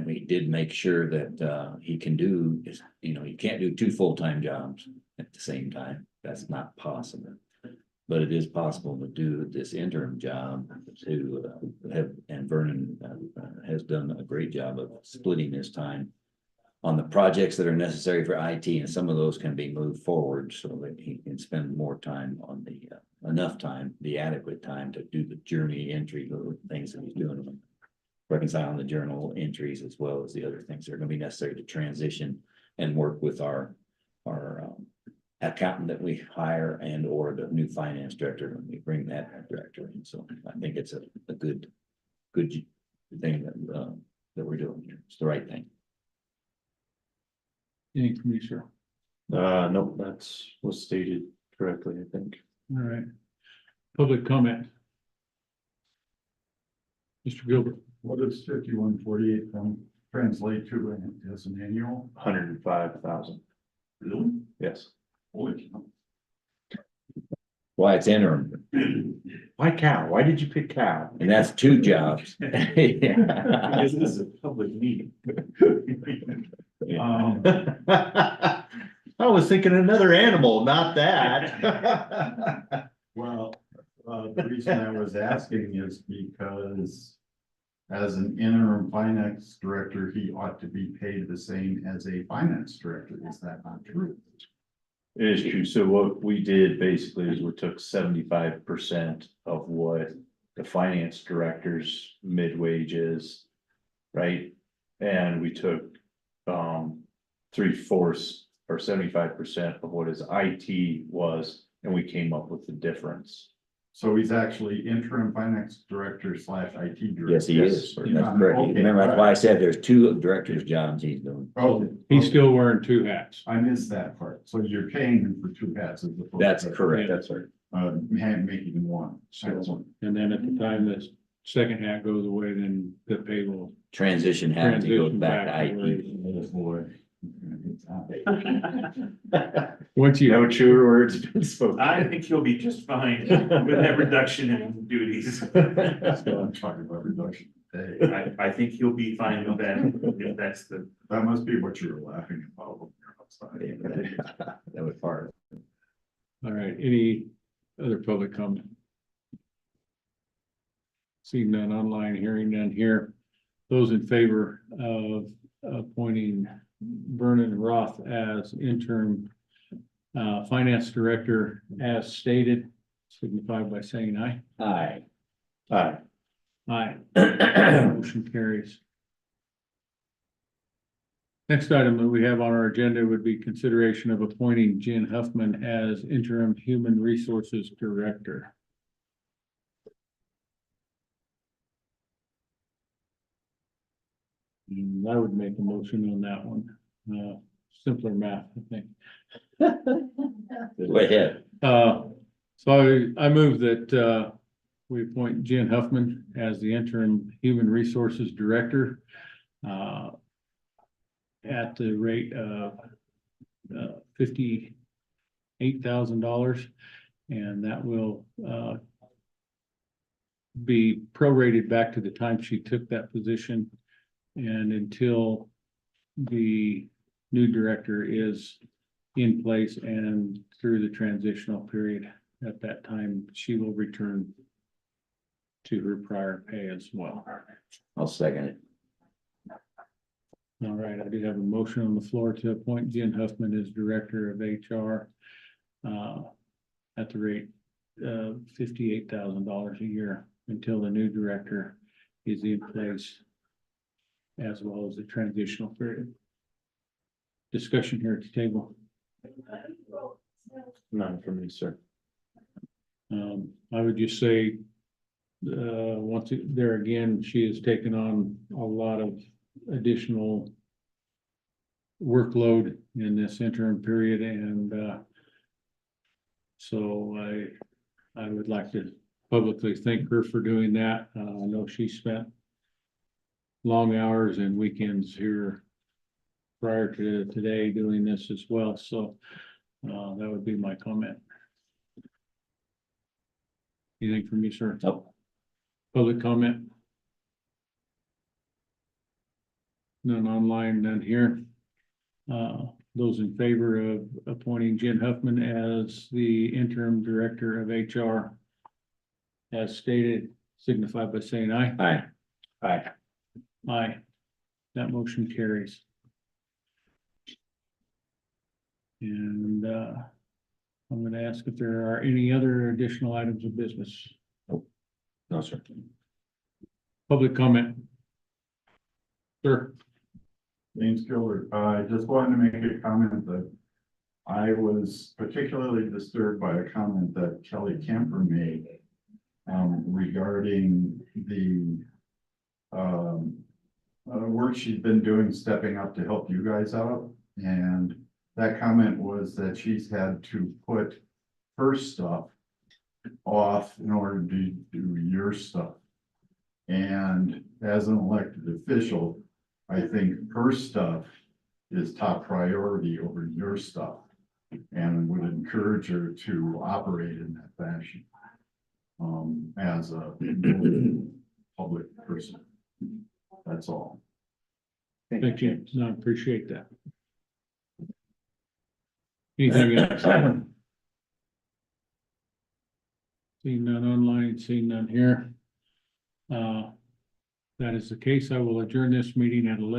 we did make sure that he can do is, you can't do two full-time jobs at the same time. That's not possible. But it is possible to do this interim job to have, and Vernon has done a great job of splitting his time on the projects that are necessary for IT, and some of those can be moved forward so that he can spend more time on enough time, the adequate time to do the journey entry, things that he's doing, reconciling the journal entries as well as the other things that are going to be necessary to transition and work with our accountant that we hire and or the new finance director when we bring that director in. So I think it's a good thing that we're doing here. It's the right thing.
Anything from you, sir?
No, was stated correctly, I think.
All right. Public comment. Mr. Gilbert.
What does 51.48 translate to as an annual?
105,000.
Really?
Yes.
Holy cow.
Why it's interim.
Why cow? Why did you pick cow?
And that's 2 jobs.
Because this is a public meeting.
I was thinking another animal, not that.
Well, the reason I was asking is because as an interim finance director, he ought to be paid the same as a finance director. Is that not true?
It is true. So what we did basically is we took 75% of what the finance director's mid-wage is, right? And we took 3/4 or 75% of what his IT was, and we came up with the difference.
So he's actually interim finance director / IT director.
Yes, he is.
Yes.
That's correct.
Okay.
Remember, that's why I said there's 2 director's jobs he's doing.
Oh,
He's still wearing 2 hats.
I missed that part. So you're paying him for 2 hats as opposed
That's
to,
correct. That's right.
making one. Excellent.
And then at the time this second hat goes away, then the pay will
Transition happens, he goes
transition
back to
back to where
IT.
Oh, boy.
once you.
No truer words have been spoken.
I think he'll be just fine with that reduction in duties.
So I'm talking about reduction pay.
I think he'll be fine with that, if that's the.
That must be what you were laughing about when you're outside.
That was part.
All right, any other public comment? Seeing none online, hearing none here. Those in favor of appointing Vernon Roth as interim finance director as stated, signify by saying aye.
Aye.
Aye.
Aye. Motion carries. Next item that we have on our agenda would be consideration of appointing Jen Huffman as interim human resources director. I would make a motion on that one. Simpler math, I think.
Go ahead.
So I move that we appoint Jen Huffman as the interim human resources director at the rate of $58,000, and that will be prorated back to the time she took that position and until the new director is in place and through the transitional period. At that time, she will return to her prior pay as well.
I'll second it.
All right, I do have a motion on the floor to appoint Jen Huffman as Director of HR at the rate of $58,000 a year until the new director is in place, as well as the transitional period. Discussion here at the table.
None for me, sir.
I would just say, once there again, she has taken on a lot of additional workload in this interim period, and so I would like to publicly thank her for doing that. I know she spent long hours and weekends here prior to today doing this as well, so that would be my comment. Anything from you, sir?
Nope.
Public comment? None online, none here. Those in favor of appointing Jen Huffman as the interim director of HR as stated, signify by saying aye.
Aye.
Aye.
Aye. That motion carries. And I'm going to ask if there are any other additional items of business.
No, sir.
Public comment. Sir.
James Gilbert, I just wanted to make a comment that I was particularly disturbed by a comment that Kelly Kemper made regarding the work she's been doing, stepping up to help you guys out. And that comment was that she's had to put her stuff off in order to do your stuff. And as an elected official, I think her stuff is top priority over your stuff, and would encourage her to operate in that fashion. as a public person. That's all.
Thank you. No, I appreciate that. Anything else? Seeing none online, seeing none here. That is the case. I will adjourn this meeting at 11.